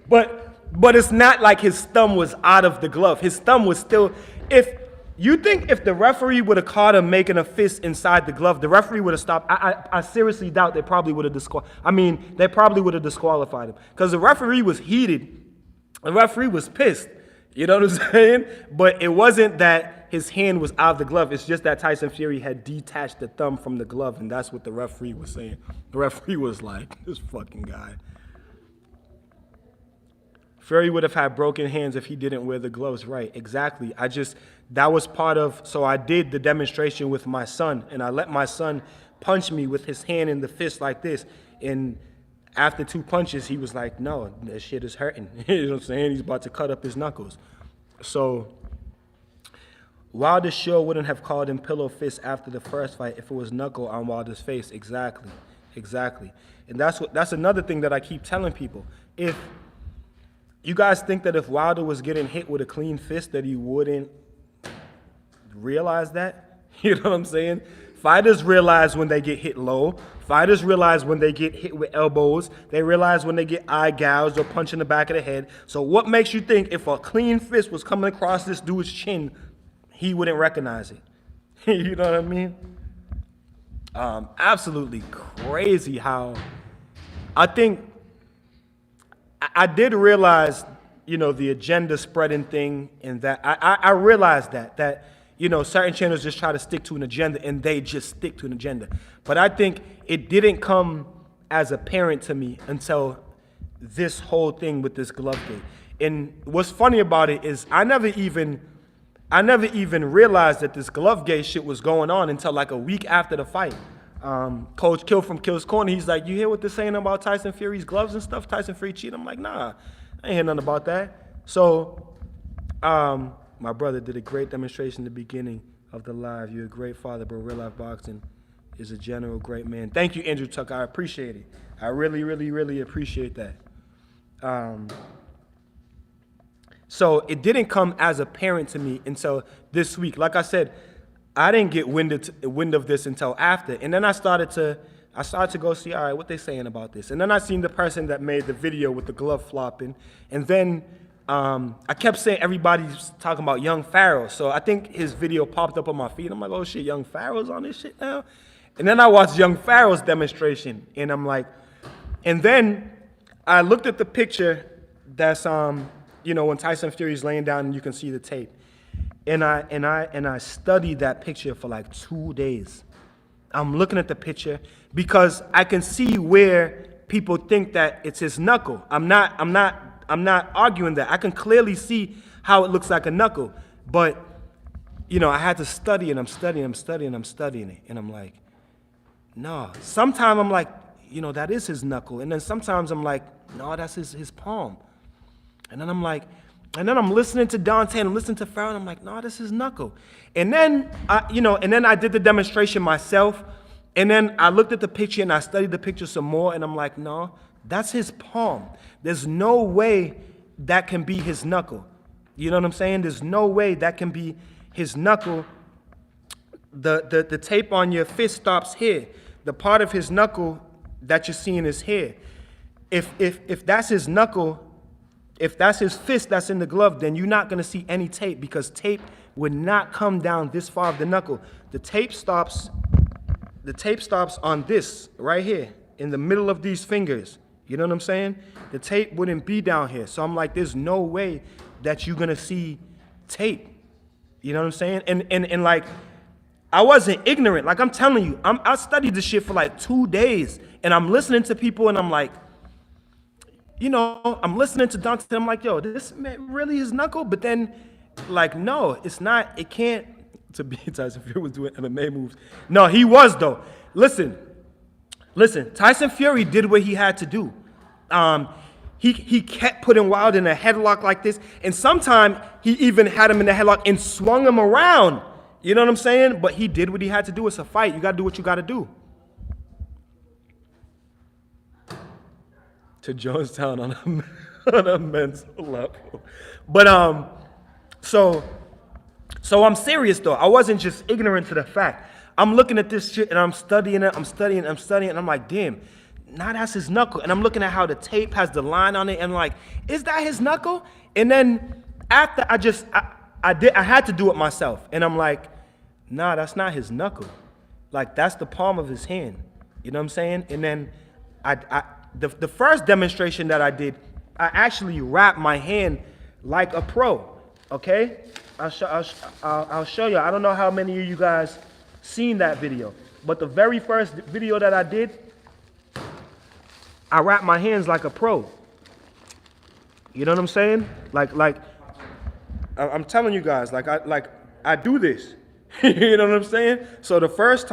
[SPEAKER 1] But it's not like his thumb was out of the glove. His thumb was still. If you think if the referee would have caught him making a fist inside the glove, the referee would have stopped. I seriously doubt they probably would have they probably would have disqualified him because the referee was heated. The referee was pissed. You know what I'm saying? But it wasn't that his hand was out of the glove. It's just that Tyson Fury had detached the thumb from the glove, and that's what the referee was saying. The referee was like, this fucking guy. Fury would have had broken hands if he didn't wear the gloves right. Exactly. That was part of, so I did the demonstration with my son, and I let my son punch me with his hand in the fist like this. And after 2 punches, he was like, no, that shit is hurting. You know what I'm saying? He's about to cut up his knuckles. So, Wilder sure wouldn't have called him pillow fist after the first fight if it was knuckle on Wilder's face. Exactly. And that's another thing that I keep telling people. If you guys think that if Wilder was getting hit with a clean fist that he wouldn't realize that? You know what I'm saying? Fighters realize when they get hit low. Fighters realize when they get hit with elbows. They realize when they get eye gouged or punched in the back of the head. So what makes you think if a clean fist was coming across this dude's chin, he wouldn't recognize it? You know what I mean? Absolutely crazy how I think I did realize, you know, the agenda spreading thing, and that I realized that you know, certain channels just try to stick to an agenda, and they just stick to an agenda. But I think it didn't come as apparent to me until this whole thing with this glove game. And what's funny about it is I never even realized that this glove gate shit was going on until like a week after the fight. Coach Kill from Kill's Corner, he's like, you hear what they're saying about Tyson Fury's gloves and stuff? Tyson Fury cheated. I'm like, nah, I ain't hear nothing about that. So, my brother did a great demonstration in the beginning of the live. You're a great father, bro. Real life boxing is a general great man. Thank you, Andrew Tucker. I appreciate it. I really, really, really appreciate that. So it didn't come as apparent to me until this week. Like I said, I didn't get wind of this until after. And then I started to go see, all right, what they saying about this. And then I seen the person that made the video with the glove flopping. And then I kept saying everybody's talking about young Pharaoh. So I think his video popped up on my feed. I'm like, oh shit, young Pharaoh's on this shit now? And then I watched young Pharaoh's demonstration. And I'm like, and then I looked at the picture that's, you know, when Tyson Fury's laying down and you can see the tape. And I studied that picture for like 2 days. I'm looking at the picture because I can see where people think that it's his knuckle. I'm not arguing that. I can clearly see how it looks like a knuckle. But, you know, I had to study and I'm studying it. And I'm like, no. Sometimes I'm like, you know, that is his knuckle. And then sometimes I'm like, no, that's his palm. And then I'm like, and then I'm listening to Dante and I'm listening to Pharaoh and I'm like, no, this is knuckle. And then, I did the demonstration myself. And then I looked at the picture and I studied the picture some more. And I'm like, no, that's his palm. There's no way that can be his knuckle. You know what I'm saying? There's no way that can be his knuckle. The tape on your fist stops here. The part of his knuckle that you're seeing is here. If that's his knuckle, if that's his fist that's in the glove, then you're not going to see any tape because tape would not come down this far of the knuckle. The tape stops on this right here in the middle of these fingers. You know what I'm saying? The tape wouldn't be down here. So I'm like, there's no way that you're going to see tape. You know what I'm saying? And like, I wasn't ignorant. Like I'm telling you, I studied this shit for like 2 days and I'm listening to people and I'm like, you know, I'm listening to Dante and I'm like, yo, this man really his knuckle? But then, like, no, it's not, it can't, to be Tyson Fury was doing MMA moves. No, he was though. Listen, Tyson Fury did what he had to do. He kept putting Wilder in a headlock like this, and sometimes he even had him in the headlock and swung him around. You know what I'm saying? But he did what he had to do. It's a fight. You got to do what you got to do. To Jonestown on a mental level. But so I'm serious though. I wasn't just ignorant to the fact. I'm looking at this shit and I'm studying it. I'm studying. And I'm like, damn, now that's his knuckle. And I'm looking at how the tape has the line on it. And I'm like, is that his knuckle? And then after I had to do it myself. And I'm like, nah, that's not his knuckle. Like, that's the palm of his hand. You know what I'm saying? And then the first demonstration that I did, I actually wrapped my hand like a pro. Okay? I'll show you. I don't know how many of you guys seen that video, but the very first video that I did, I wrapped my hands like a pro. You know what I'm saying? Like I'm telling you guys, I do this. You know what I'm saying? So the first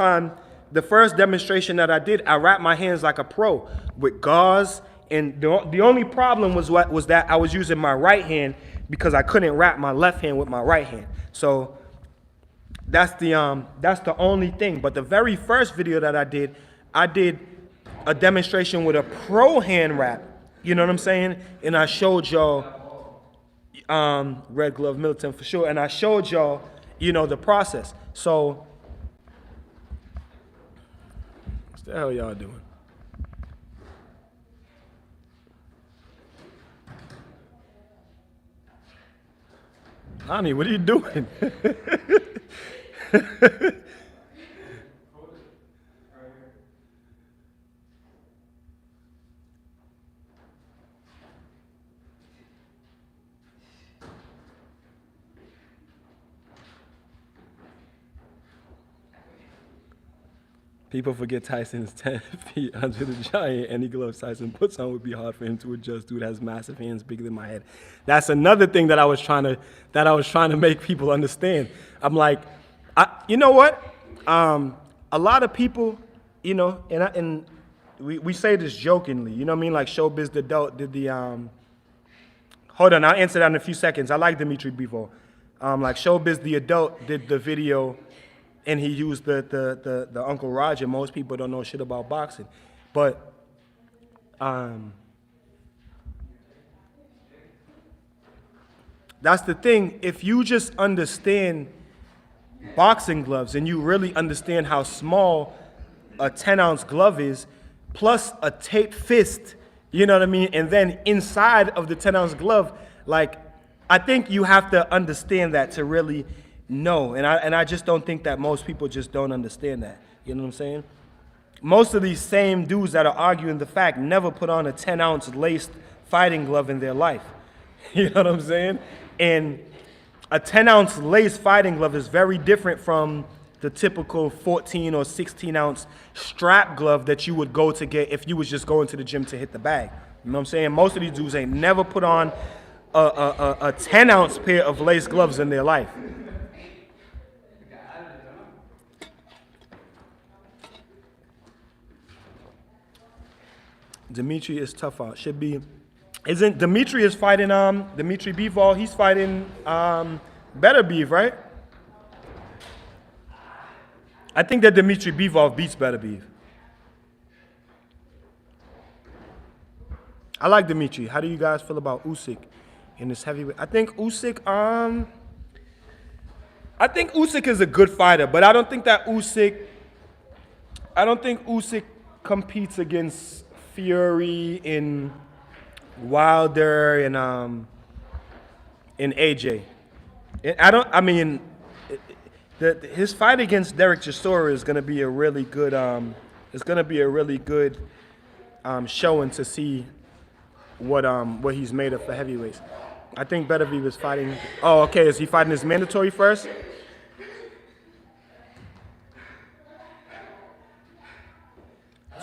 [SPEAKER 1] demonstration that I did, I wrapped my hands like a pro with gauze, and the only problem was that I was using my right hand because I couldn't wrap my left hand with my right hand. So that's the only thing. But the very first video that I did a demonstration with a pro hand wrap. You know what I'm saying? And I showed y'all Red Glove Militant for sure. And I showed y'all, you know, the process. So what the hell y'all doing? Lonnie, what are you doing? People forget Tyson is 10 feet under the giant. Any gloves Tyson puts on would be hard for him to adjust. Dude has massive hands bigger than my head. That's another thing that I was trying to make people understand. I'm like, you know what? A lot of people, you know, and we say this jokingly, you know what I mean? Like Showbiz the Adult did the hold on, I'll answer that in a few seconds. I like Dimitri Bivol. Like Showbiz the Adult did the video. And he used the Uncle Roger. Most people don't know shit about boxing. But that's the thing. If you just understand boxing gloves and you really understand how small a 10-ounce glove is, plus a taped fist, you know what I mean? And then inside of the 10-ounce glove, like, I think you have to understand that to really know, and I just don't think that most people just don't understand that. You know what I'm saying? Most of these same dudes that are arguing the fact never put on a 10-ounce laced fighting glove in their life. You know what I'm saying? And a 10-ounce laced fighting glove is very different from the typical 14 or 16-ounce strap glove that you would go to get if you was just going to the gym to hit the bag. You know what I'm saying? Most of these dudes ain't never put on a 10-ounce pair of lace gloves in their life. Dimitri is tough out. Should be. Isn't Dimitri is fighting Dimitri Bivol? He's fighting Better Beef, right? I think that Dimitri Bivol beats Better Beef. I like Dimitri. How do you guys feel about Usyk in this heavyweight? I think Usyk is a good fighter, but I don't think Usyk competes against Fury and Wilder and AJ. His fight against Derek Chisora is going to be a really good showing to see what he's made of for heavyweights. I think Beterbiev is fighting. Oh, okay. Is he fighting his mandatory first?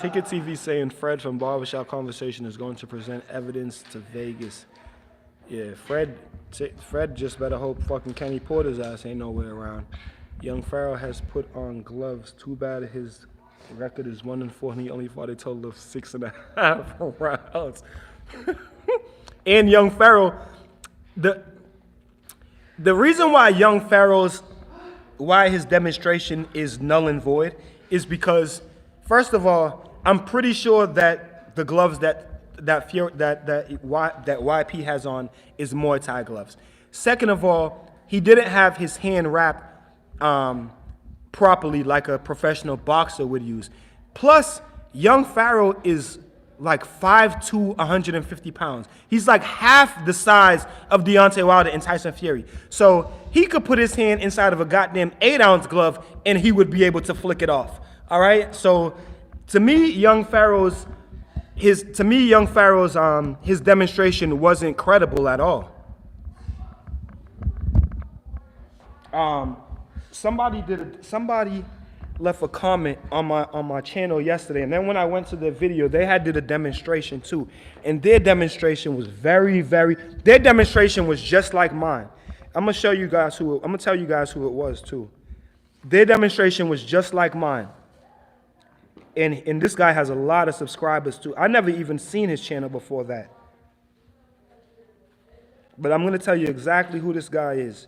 [SPEAKER 1] Ticket TV saying Fred from Barbershop Conversation is going to present evidence to Vegas. Yeah, Fred just better hope fucking Kenny Porter's ass ain't nowhere around. Young Pharaoh has put on gloves. Too bad his record is 1-4 and he only fought a total of 6.5 rounds. And Young Pharaoh, the reason why why his demonstration is null and void is because, first of all, I'm pretty sure that the gloves that YP has on is Muay Thai gloves. Second of all, he didn't have his hand wrapped properly like a professional boxer would use. Plus, young Pharaoh is like 5'2", 150 pounds. He's like half the size of Dion Sawada and Tyson Fury. So he could put his hand inside of a goddamn 8-ounce glove and he would be able to flick it off. All right. So to me, young Pharaoh's his demonstration wasn't credible at all. Somebody left a comment on my channel yesterday, and then when I went to the video, they did a demonstration too, and their demonstration was their demonstration was just like mine. I'm gonna tell you guys who it was too. Their demonstration was just like mine, and this guy has a lot of subscribers too. I never even seen his channel before that, but I'm gonna tell you exactly who this guy is.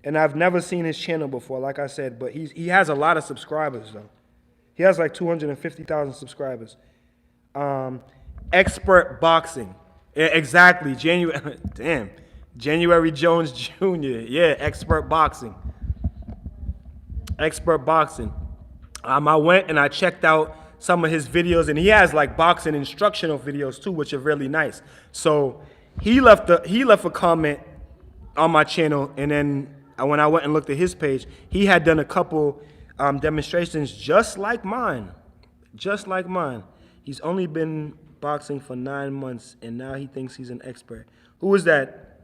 [SPEAKER 1] And I've never seen his channel before, like I said, but he has a lot of subscribers, though. He has like 250,000 subscribers. Expert boxing. Yeah, exactly. January Jones Jr. Yeah, expert boxing. Expert boxing. I went and I checked out some of his videos, and he has like boxing instructional videos too, which are really nice. So he left a comment on my channel, and then when I went and looked at his page, he had done a couple demonstrations just like mine. Just like mine. He's only been boxing for 9 months, and now he thinks he's an expert. Who is that?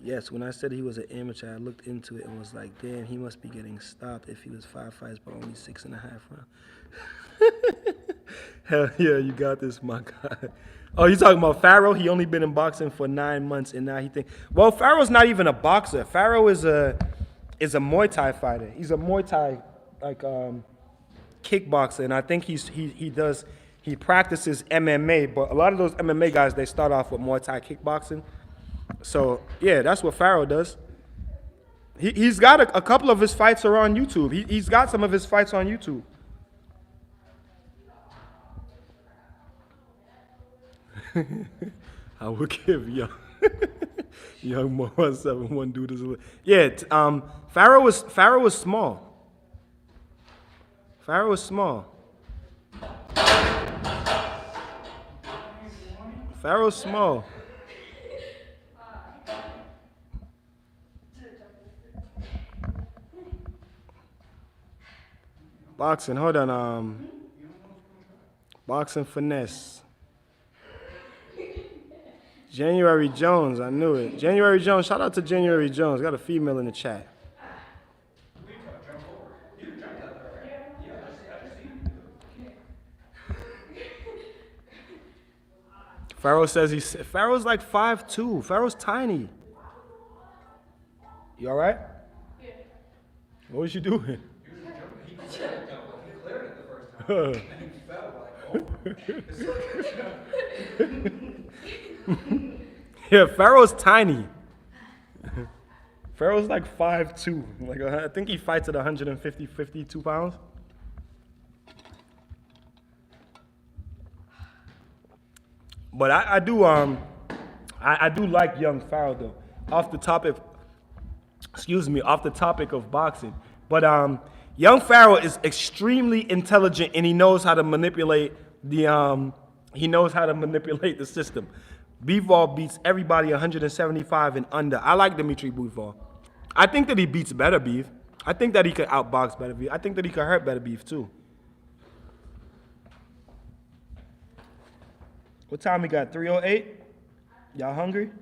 [SPEAKER 1] Yes, when I said he was an amateur, I looked into it and was like, damn, he must be getting stopped if he was 5 fights but only 6.5 rounds. Hell yeah, you got this, my guy. Oh, you talking about Pharaoh? He only been in boxing for 9 months, and now he think. Well, Pharaoh's not even a boxer. Pharaoh is a Muay Thai fighter. He's a Muay Thai kickboxer, and I think he practices MMA. But a lot of those MMA guys, they start off with Muay Thai kickboxing. So yeah, that's what Pharaoh does. He's got a couple of his fights are on YouTube. He's got some of his fights on YouTube. I would give young Mo 171 dude is yeah. Pharaoh was small. Pharaoh was small. Pharaoh's small. Boxing, hold on. Boxing finesse. January Jones, I knew it. January Jones, shout out to January Jones. Got a female in the chat. Pharaoh says Pharaoh's like 5'2". Pharaoh's tiny. You all right? Yeah. What was you doing? He cleared it the first time. And he fell like, yeah, Pharaoh's tiny. Pharaoh's like 5'2". Like I think he fights at 52 pounds. But I do like young Pharaoh though. Off the topic of boxing. But young Pharaoh is extremely intelligent, and he knows how to manipulate the system. Bivol beats everybody 175 and under. I like Dimitri Bivol. I think that he beats Better Beef. I think that he could outbox Better Beef. I think that he could hurt Better Beef too. What time we got? 3:08? Y'all hungry?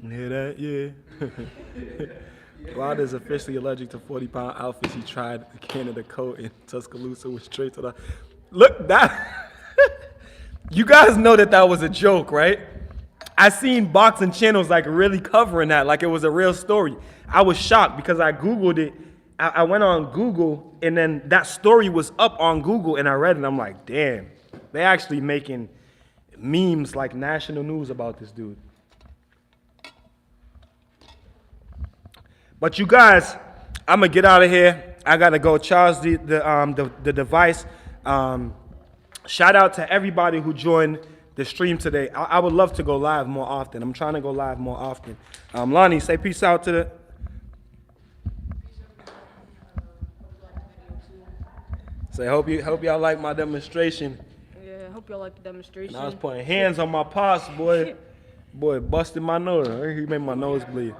[SPEAKER 1] Yeah. Hear that? Yeah. Wilder's officially allergic to 40-pound outfits. He tried the Canada coat in Tuscaloosa, went straight to the... Look, that... You guys know that was a joke, right? I seen boxing channels like really covering that like it was a real story. I was shocked because I Googled it. I went on Google, and then that story was up on Google, and I read it, and I'm like, damn. They're actually making memes like national news about this dude. But you guys, I'm gonna get out of here. I gotta go charge the device. Shout out to everybody who joined the stream today. I would love to go live more often. I'm trying to go live more often. Lonnie, say peace out to the So hope y'all like my demonstration.
[SPEAKER 3] Yeah, I hope y'all like the demonstration.
[SPEAKER 1] And I was putting hands on my pops, boy. Boy, busted my nose. He made my nose bleed.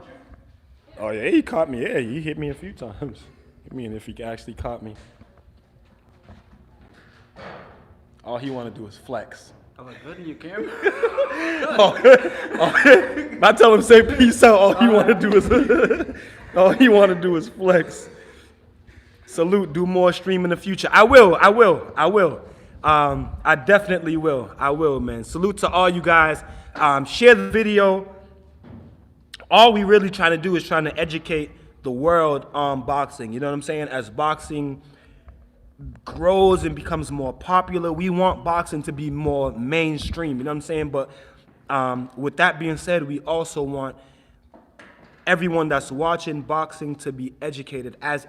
[SPEAKER 1] Oh yeah, he caught me. Yeah, he hit me a few times. I mean, if he actually caught me. All he want to do is flex.
[SPEAKER 5] I was like, good in your camera.
[SPEAKER 1] I tell him say peace out. All he want to do is flex. Salute. Do more stream in the future. I will. I definitely will. I will, man. Salute to all you guys. Share the video. All we really trying to do is trying to educate the world on boxing. You know what I'm saying? As boxing grows and becomes more popular, we want boxing to be more mainstream. You know what I'm saying? But with that being said, we also want everyone that's watching boxing to be educated as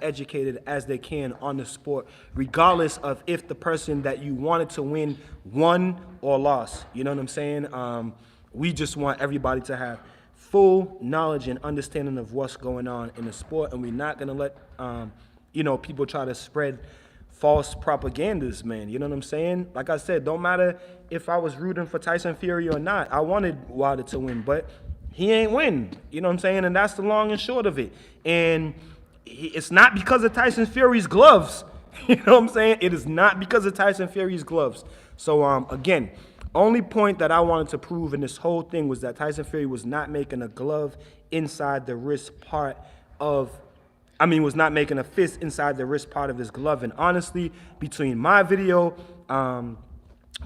[SPEAKER 1] they can on the sport, regardless of if the person that you wanted to win won or lost. You know what I'm saying? We just want everybody to have full knowledge and understanding of what's going on in the sport, and we're not gonna let people try to spread false propagandas, man. You know what I'm saying? Like I said, don't matter if I was rooting for Tyson Fury or not. I wanted Wilder to win, but he ain't win. You know what I'm saying? And that's the long and short of it. And it's not because of Tyson Fury's gloves. You know what I'm saying? It is not because of Tyson Fury's gloves. So again, only point that I wanted to prove in this whole thing was that Tyson Fury was not making a glove inside the wrist part of, was not making a fist inside the wrist part of his glove. And honestly, between my video, what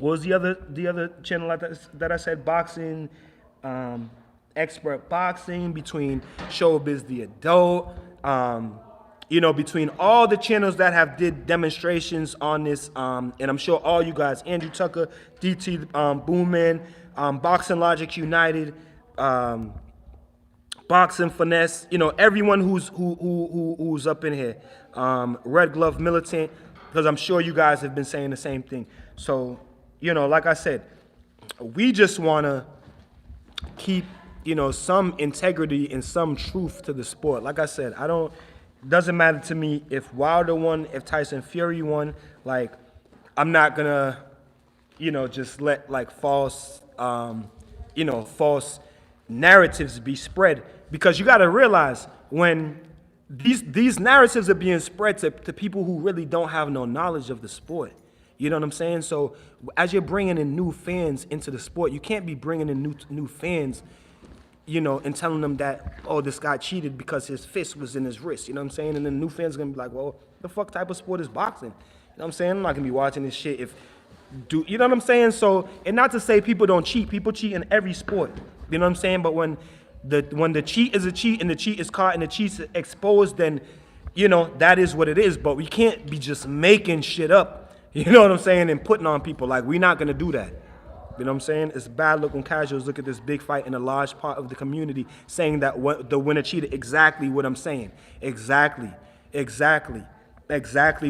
[SPEAKER 1] was the other channel that I said, boxing, expert boxing, between Showbiz the Adult, between all the channels that have did demonstrations on this, and I'm sure all you guys, Andrew Tucker, DT Boomman, Boxing Logic United, Boxing Finesse, everyone who's up in here, Red Glove Militant, because I'm sure you guys have been saying the same thing. So, like I said, we just want to keep, some integrity and some truth to the sport. Like I said, doesn't matter to me if Wilder won, if Tyson Fury won. Like, I'm not gonna, just let like false narratives be spread, because you got to realize when these narratives are being spread to people who really don't have no knowledge of the sport. You know what I'm saying? So as you're bringing in new fans into the sport, you can't be bringing in new fans, and telling them that, oh, this guy cheated because his fist was in his wrist. You know what I'm saying? And then new fans are going to be like, well, the fuck type of sport is boxing? You know what I'm saying? I'm not going to be watching this shit you know what I'm saying? So, and not to say people don't cheat. People cheat in every sport. You know what I'm saying? But when the cheat is a cheat and the cheat is caught and the cheat's exposed, then, that is what it is. But we can't be just making shit up, you know what I'm saying, and putting on people. Like, we're not going to do that. You know what I'm saying? It's bad look when casuals look at this big fight in a large part of the community saying that the winner cheated. Exactly what I'm saying. Exactly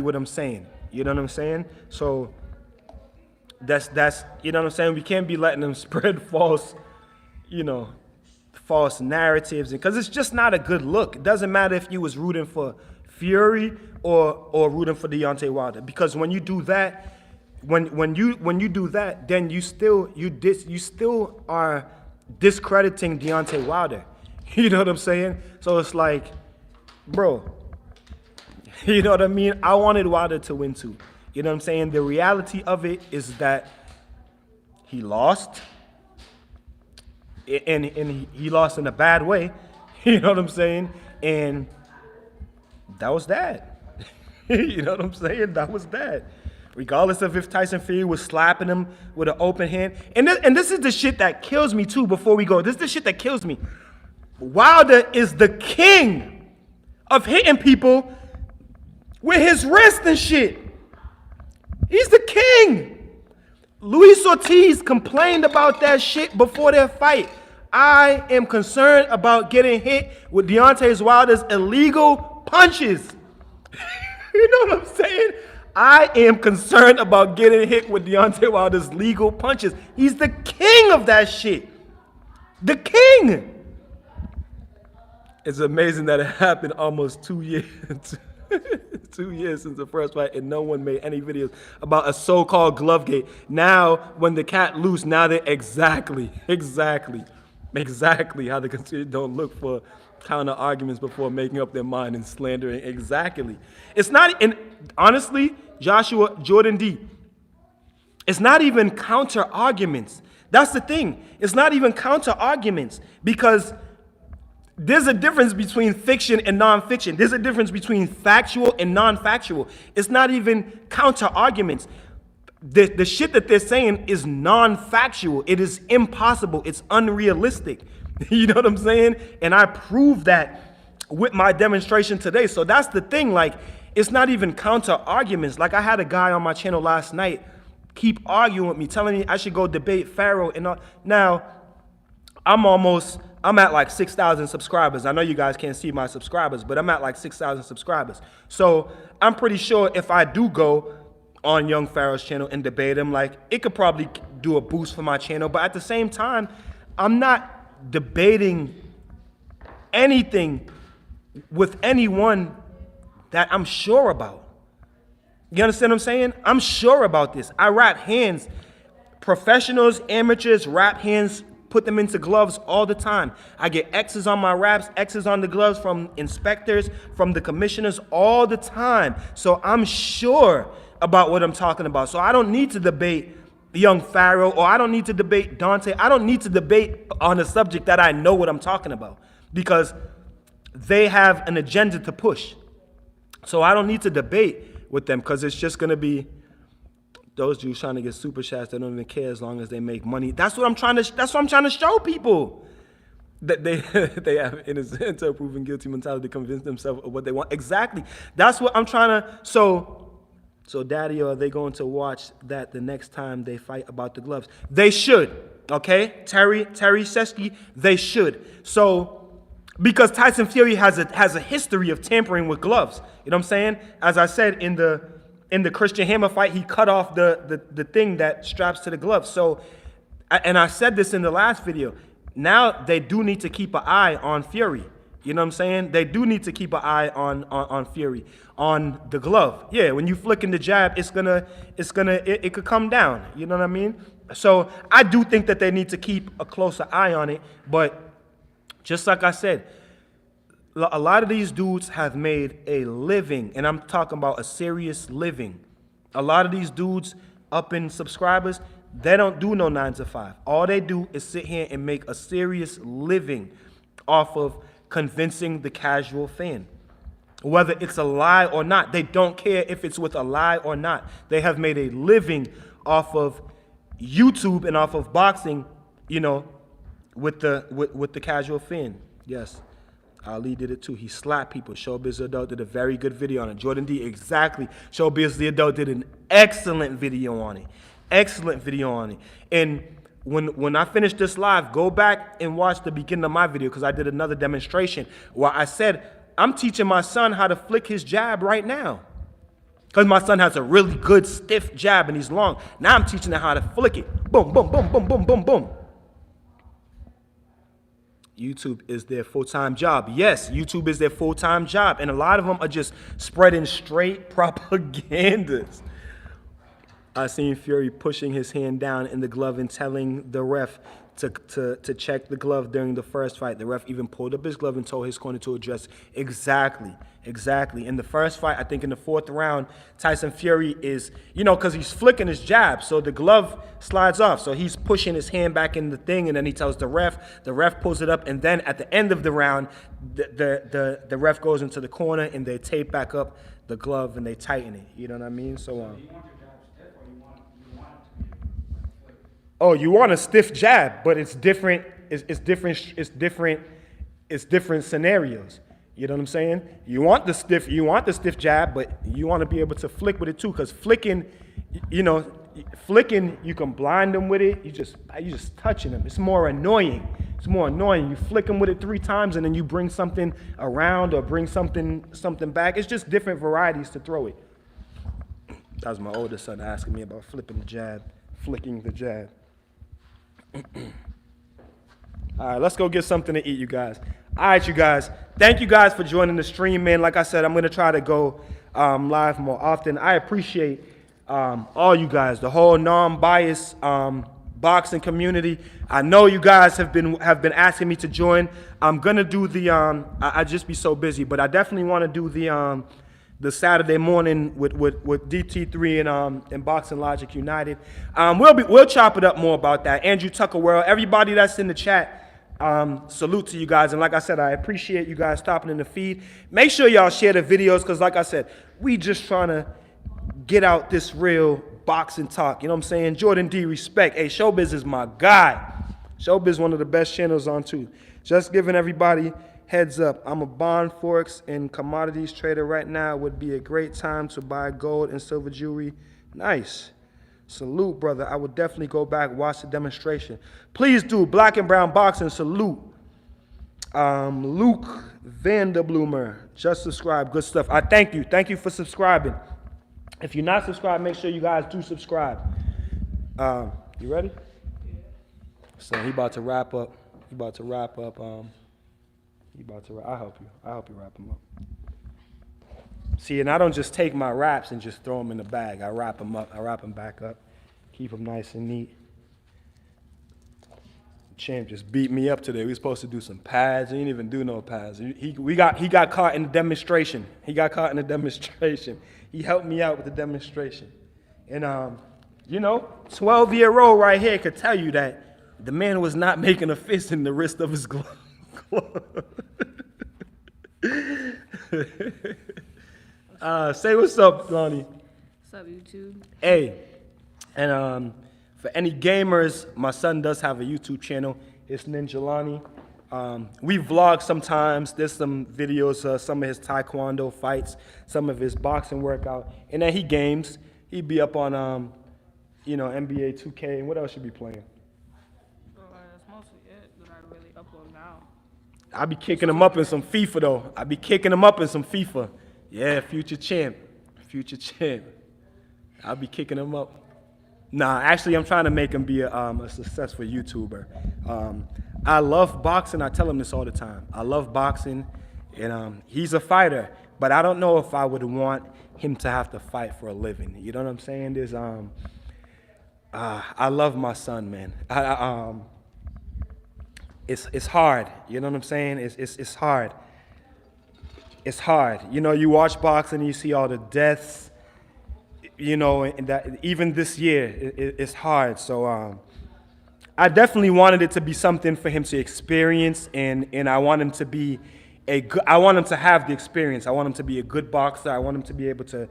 [SPEAKER 1] what I'm saying. You know what I'm saying? So that's you know what I'm saying? We can't be letting them spread false narratives, because it's just not a good look. It doesn't matter if you was rooting for Fury or rooting for Deontay Wilder, because when you do that, when you do that, then you still are discrediting Deontay Wilder. You know what I'm saying? So it's like, bro, you know what I mean? I wanted Wilder to win too. You know what I'm saying? The reality of it is that he lost, and he lost in a bad way. You know what I'm saying? And that was that. You know what I'm saying? That was that. Regardless of if Tyson Fury was slapping him with an open hand. And this is the shit that kills me too before we go. This is the shit that kills me. Wilder is the king of hitting people with his wrist and shit. He's the king. Luis Ortiz complained about that shit before their fight. I am concerned about getting hit with Deontay Wilder's illegal punches. You know what I'm saying? I am concerned about getting hit with Deontay Wilder's legal punches. He's the king of that shit. The king. It's amazing that it happened almost 2 years. 2 years since the first fight, and no one made any videos about a so-called glove gate. Now, when the cat loose, now they exactly how the consider don't look for counter arguments before making up their mind and slandering. Exactly. It's not, and honestly, Joshua, Jordan D, it's not even counter arguments. That's the thing. It's not even counter arguments because there's a difference between fiction and nonfiction. There's a difference between factual and non-factual. It's not even counter arguments. The shit that they're saying is non-factual. It is impossible. It's unrealistic. You know what I'm saying? And I proved that with my demonstration today. So that's the thing. Like, it's not even counter arguments. Like, I had a guy on my channel last night keep arguing with me, telling me I should go debate Pharaoh. And all. Now, I'm at like 6,000 subscribers. I know you guys can't see my subscribers, but I'm at like 6,000 subscribers. So I'm pretty sure if I do go on Young Pharaoh's channel and debate him, like, it could probably do a boost for my channel. But at the same time, I'm not debating anything with anyone that I'm sure about. You understand what I'm saying? I'm sure about this. I wrap hands. Professionals, amateurs, wrap hands, put them into gloves all the time. I get X's on my wraps, X's on the gloves from inspectors, from the commissioners all the time. So I'm sure about what I'm talking about. So I don't need to debate Young Pharaoh, or I don't need to debate Dante. I don't need to debate on a subject that I know what I'm talking about because they have an agenda to push. So I don't need to debate with them because it's just going to be those Jews trying to get super chats that don't even care as long as they make money. That's what I'm trying to show people. That they have innocent until proven guilty mentality to convince themselves of what they want. Exactly. That's what I'm trying to. So Daddy, are they going to watch that the next time they fight about the gloves? They should. Okay? Terry Sesky, they should. So because Tyson Fury has a history of tampering with gloves. You know what I'm saying? As I said in the Christian Hammer fight, he cut off the thing that straps to the glove. So, and I said this in the last video. Now they do need to keep an eye on Fury. You know what I'm saying? They do need to keep an eye on Fury, on the glove. Yeah, when you flicking the jab, it could come down. You know what I mean? So I do think that they need to keep a closer eye on it. But just like I said, a lot of these dudes have made a living, and I'm talking about a serious living. A lot of these dudes up in subscribers, they don't do no 9 to 5. All they do is sit here and make a serious living off of convincing the casual fan. Whether it's a lie or not, they don't care if it's with a lie or not. They have made a living off of YouTube and off of boxing, you know, with the casual fan. Yes. Ali did it too. He slapped people. Showbiz the Adult did a very good video on it. Jordan D, exactly. Showbiz the Adult did an excellent video on it. Excellent video on it. And when I finish this live, go back and watch the beginning of my video because I did another demonstration where I said, I'm teaching my son how to flick his jab right now. Because my son has a really good stiff jab and he's long. Now I'm teaching him how to flick it. Boom, boom, boom, boom, boom, boom, boom. YouTube is their full-time job. Yes, YouTube is their full-time job. And a lot of them are just spreading straight propagandas. I seen Fury pushing his hand down in the glove and telling the ref to check the glove during the first fight. The ref even pulled up his glove and told his corner to address. Exactly. In the first fight, I think in the 4th round, Tyson Fury is, you know, because he's flicking his jab, so the glove slides off. So he's pushing his hand back in the thing, and then he tells the ref pulls it up, and then at the end of the round, the ref goes into the corner, and they tape back up the glove, and they tighten it. You know what I mean? So,
[SPEAKER 4] you want your jab stiff, or you want it to be like?
[SPEAKER 1] Oh, you want a stiff jab, but it's different. It's different scenarios. You know what I'm saying? You want the stiff jab, but you want to be able to flick with it too. Because flicking, you know, you can blind them with it. You just touching them. It's more annoying. You flick them with it 3 times, and then you bring something around or bring something back. It's just different varieties to throw it. That was my oldest son asking me about flipping the jab, flicking the jab. All right, let's go get something to eat, you guys. All right, you guys. Thank you guys for joining the stream, man. Like I said, I'm going to try to go live more often. I appreciate all you guys, the whole non-biased boxing community. I know you guys have been asking me to join. I'm gonna do the I just be so busy, but I definitely want to do the Saturday morning with DT3 and Boxing Logic United. We'll chop it up more about that. Andrew Tucker World, everybody that's in the chat. Salute to you guys, and like I said, I appreciate you guys stopping in the feed. Make sure y'all share the videos, because like I said, we just trying to get out this real boxing talk, you know what I'm saying? Jordan D, respect. Hey, Showbiz is my guy. Showbiz one of the best channels on too. Just giving everybody heads up, I'm a bond forex and commodities trader right now. Would be a great time to buy gold and silver jewelry. Nice. Salute, brother. I would definitely go back, watch the demonstration. Please do. Black and Brown Boxing, salute. Luke Vanderbloemer, just subscribe. Good stuff. I thank you. Thank you for subscribing. If you're not subscribed, make sure you guys do subscribe. You ready? So he about to wrap up. I'll help you. I'll help you wrap him up. See, and I don't just take my wraps and just throw them in the bag. I wrap them up. I wrap them back up. Keep them nice and neat. Champ just beat me up today. We were supposed to do some pads. He didn't even do no pads. He got caught in the demonstration. He helped me out with the demonstration. And, 12-year-old right here could tell you that the man was not making a fist in the wrist of his glove. Say what's up, Lonnie.
[SPEAKER 3] What's up, YouTube?
[SPEAKER 1] Hey, and for any gamers, my son does have a YouTube channel. It's Ninja Lonnie. We vlog sometimes. There's some videos, some of his taekwondo fights, some of his boxing workout, and then he games. He'd be up on, NBA 2K, and what else you be playing?
[SPEAKER 3] That's mostly it that I really upload now.
[SPEAKER 1] I be kicking him up in some FIFA though. Yeah, future champ. I'll be kicking him up. Nah, actually, I'm trying to make him be a successful YouTuber. I love boxing. I tell him this all the time. I love boxing, and he's a fighter. But I don't know if I would want him to have to fight for a living. You know what I'm saying? There's I love my son, man. It's hard. You know what I'm saying? It's hard. It's hard. You watch boxing and you see all the deaths. And that even this year, it's hard. So I definitely wanted it to be something for him to experience, and I want him to be I want him to have the experience. I want him to be a good boxer. I want him to be able to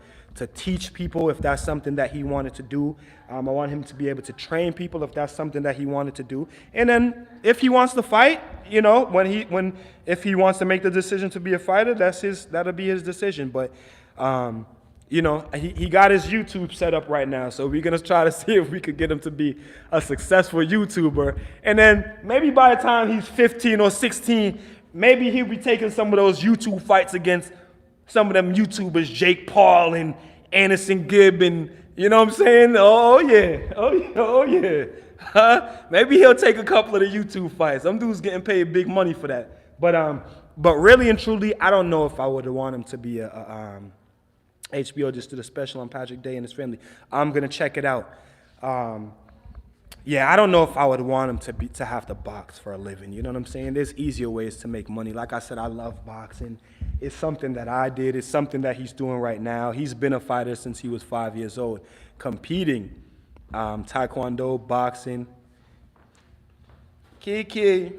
[SPEAKER 1] teach people if that's something that he wanted to do. I want him to be able to train people if that's something that he wanted to do. And then if he wants to fight, if he wants to make the decision to be a fighter, that'll be his decision. But he got his YouTube set up right now, so we're gonna try to see if we could get him to be a successful YouTuber. And then maybe by the time he's 15 or 16, maybe he'll be taking some of those YouTube fights against some of them YouTubers, Jake Paul and Anderson Gibb, and you know what I'm saying? Oh yeah. Maybe he'll take a couple of the YouTube fights. Some dudes getting paid big money for that. But really and truly, I don't know if I would want him to be HBO just did a special on Patrick Day and his family. I'm gonna check it out. I don't know if I would want him to have to box for a living. You know what I'm saying? There's easier ways to make money. Like I said, I love boxing. It's something that I did. It's something that he's doing right now. He's been a fighter since he was 5 years old, competing, taekwondo, boxing. Kiki.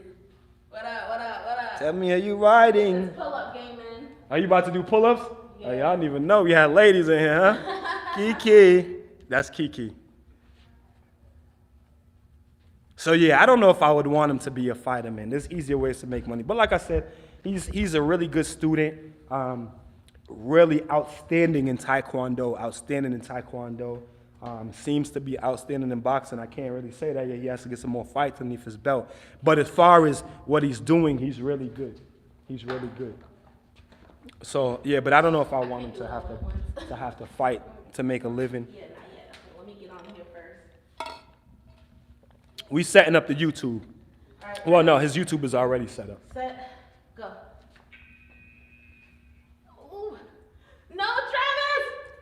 [SPEAKER 5] What up?
[SPEAKER 1] Tell me, are you riding?
[SPEAKER 5] Pull-up game, man.
[SPEAKER 1] Are you about to do pull-ups?
[SPEAKER 5] Yeah.
[SPEAKER 1] Oh, y'all didn't even know we had ladies in here, huh? Kiki. That's Kiki. So yeah, I don't know if I would want him to be a fighter, man. There's easier ways to make money. But like I said, he's a really good student, really outstanding in taekwondo, seems to be outstanding in boxing. I can't really say that yet. He has to get some more fights underneath his belt. But as far as what he's doing, he's really good. So yeah, but I don't know if I want him to have to fight to make a living.
[SPEAKER 5] Yeah, not yet. Let me get on here first.
[SPEAKER 1] We setting up the YouTube.
[SPEAKER 5] All right.
[SPEAKER 1] Well, no, his YouTube is already set up.
[SPEAKER 5] Set, go. Ooh. No, Travis!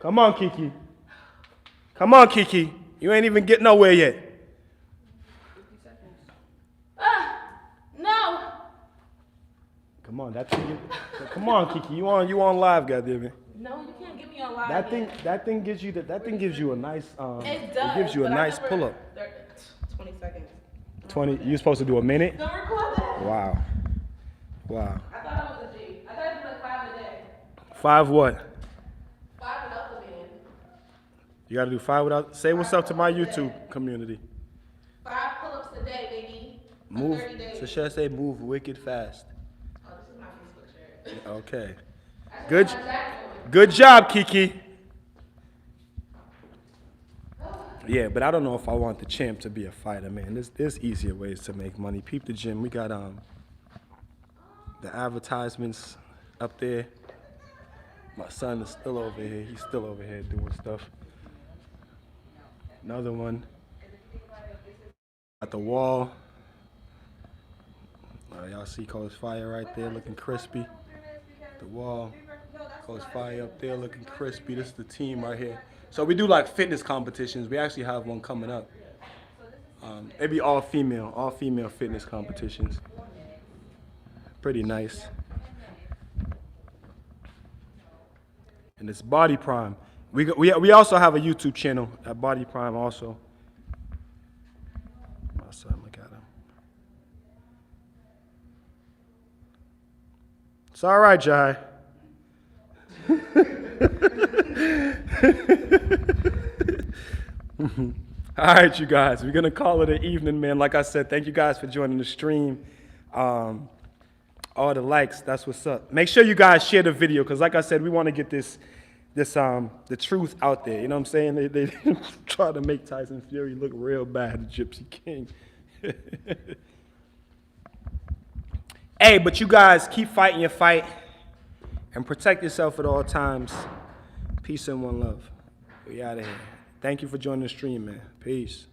[SPEAKER 1] Come on, Kiki. Come on, Kiki. You ain't even getting nowhere yet.
[SPEAKER 3] 50 seconds.
[SPEAKER 5] No.
[SPEAKER 1] Come on, come on, Kiki. You on live, goddammit.
[SPEAKER 5] No, you can't get me on live.
[SPEAKER 1] That thing gives you a nice
[SPEAKER 5] It does.
[SPEAKER 1] it gives you a
[SPEAKER 5] but I
[SPEAKER 1] nice
[SPEAKER 5] never-
[SPEAKER 1] pull up.
[SPEAKER 5] 20 seconds.
[SPEAKER 1] 20. You're supposed to do a minute.
[SPEAKER 5] Don't record that.
[SPEAKER 1] Wow.
[SPEAKER 5] I thought I was a G. I thought it was like 5 a day.
[SPEAKER 1] 5 what?
[SPEAKER 5] 5 without the man.
[SPEAKER 1] You got to do 5 without. Say what's up to my YouTube community.
[SPEAKER 5] 5 pull-ups a day, baby. For
[SPEAKER 1] Move.
[SPEAKER 5] 30 days.
[SPEAKER 1] So should I say move wicked fast?
[SPEAKER 5] Oh, this is my Facebook shirt.
[SPEAKER 1] Okay.
[SPEAKER 5] That's
[SPEAKER 1] Good.
[SPEAKER 5] my jacket.
[SPEAKER 1] Good job, Kiki. Yeah, but I don't know if I want the champ to be a fighter, man. There's easier ways to make money. Peep the gym. We got the advertisements up there. My son is still over here. He's still over here doing stuff. Another one. At the wall. Y'all see Cole's Fire right there looking crispy. The wall. Cole's Fire up there looking crispy. This is the team right here. So we do like fitness competitions. We actually have one coming up. It'd be all female fitness competitions. Pretty nice. And it's Body Prime. We also have a YouTube channel at Body Prime also. My son, look at him. It's all right, Jai. All right, you guys, we're gonna call it an evening, man. Like I said, thank you guys for joining the stream. All the likes, that's what's up. Make sure you guys share the video, because like I said, we want to get the truth out there. You know what I'm saying? They try to make Tyson Fury look real bad, the Gypsy King. Hey, but you guys keep fighting your fight and protect yourself at all times. Peace and one love. We out of here. Thank you for joining the stream, man. Peace.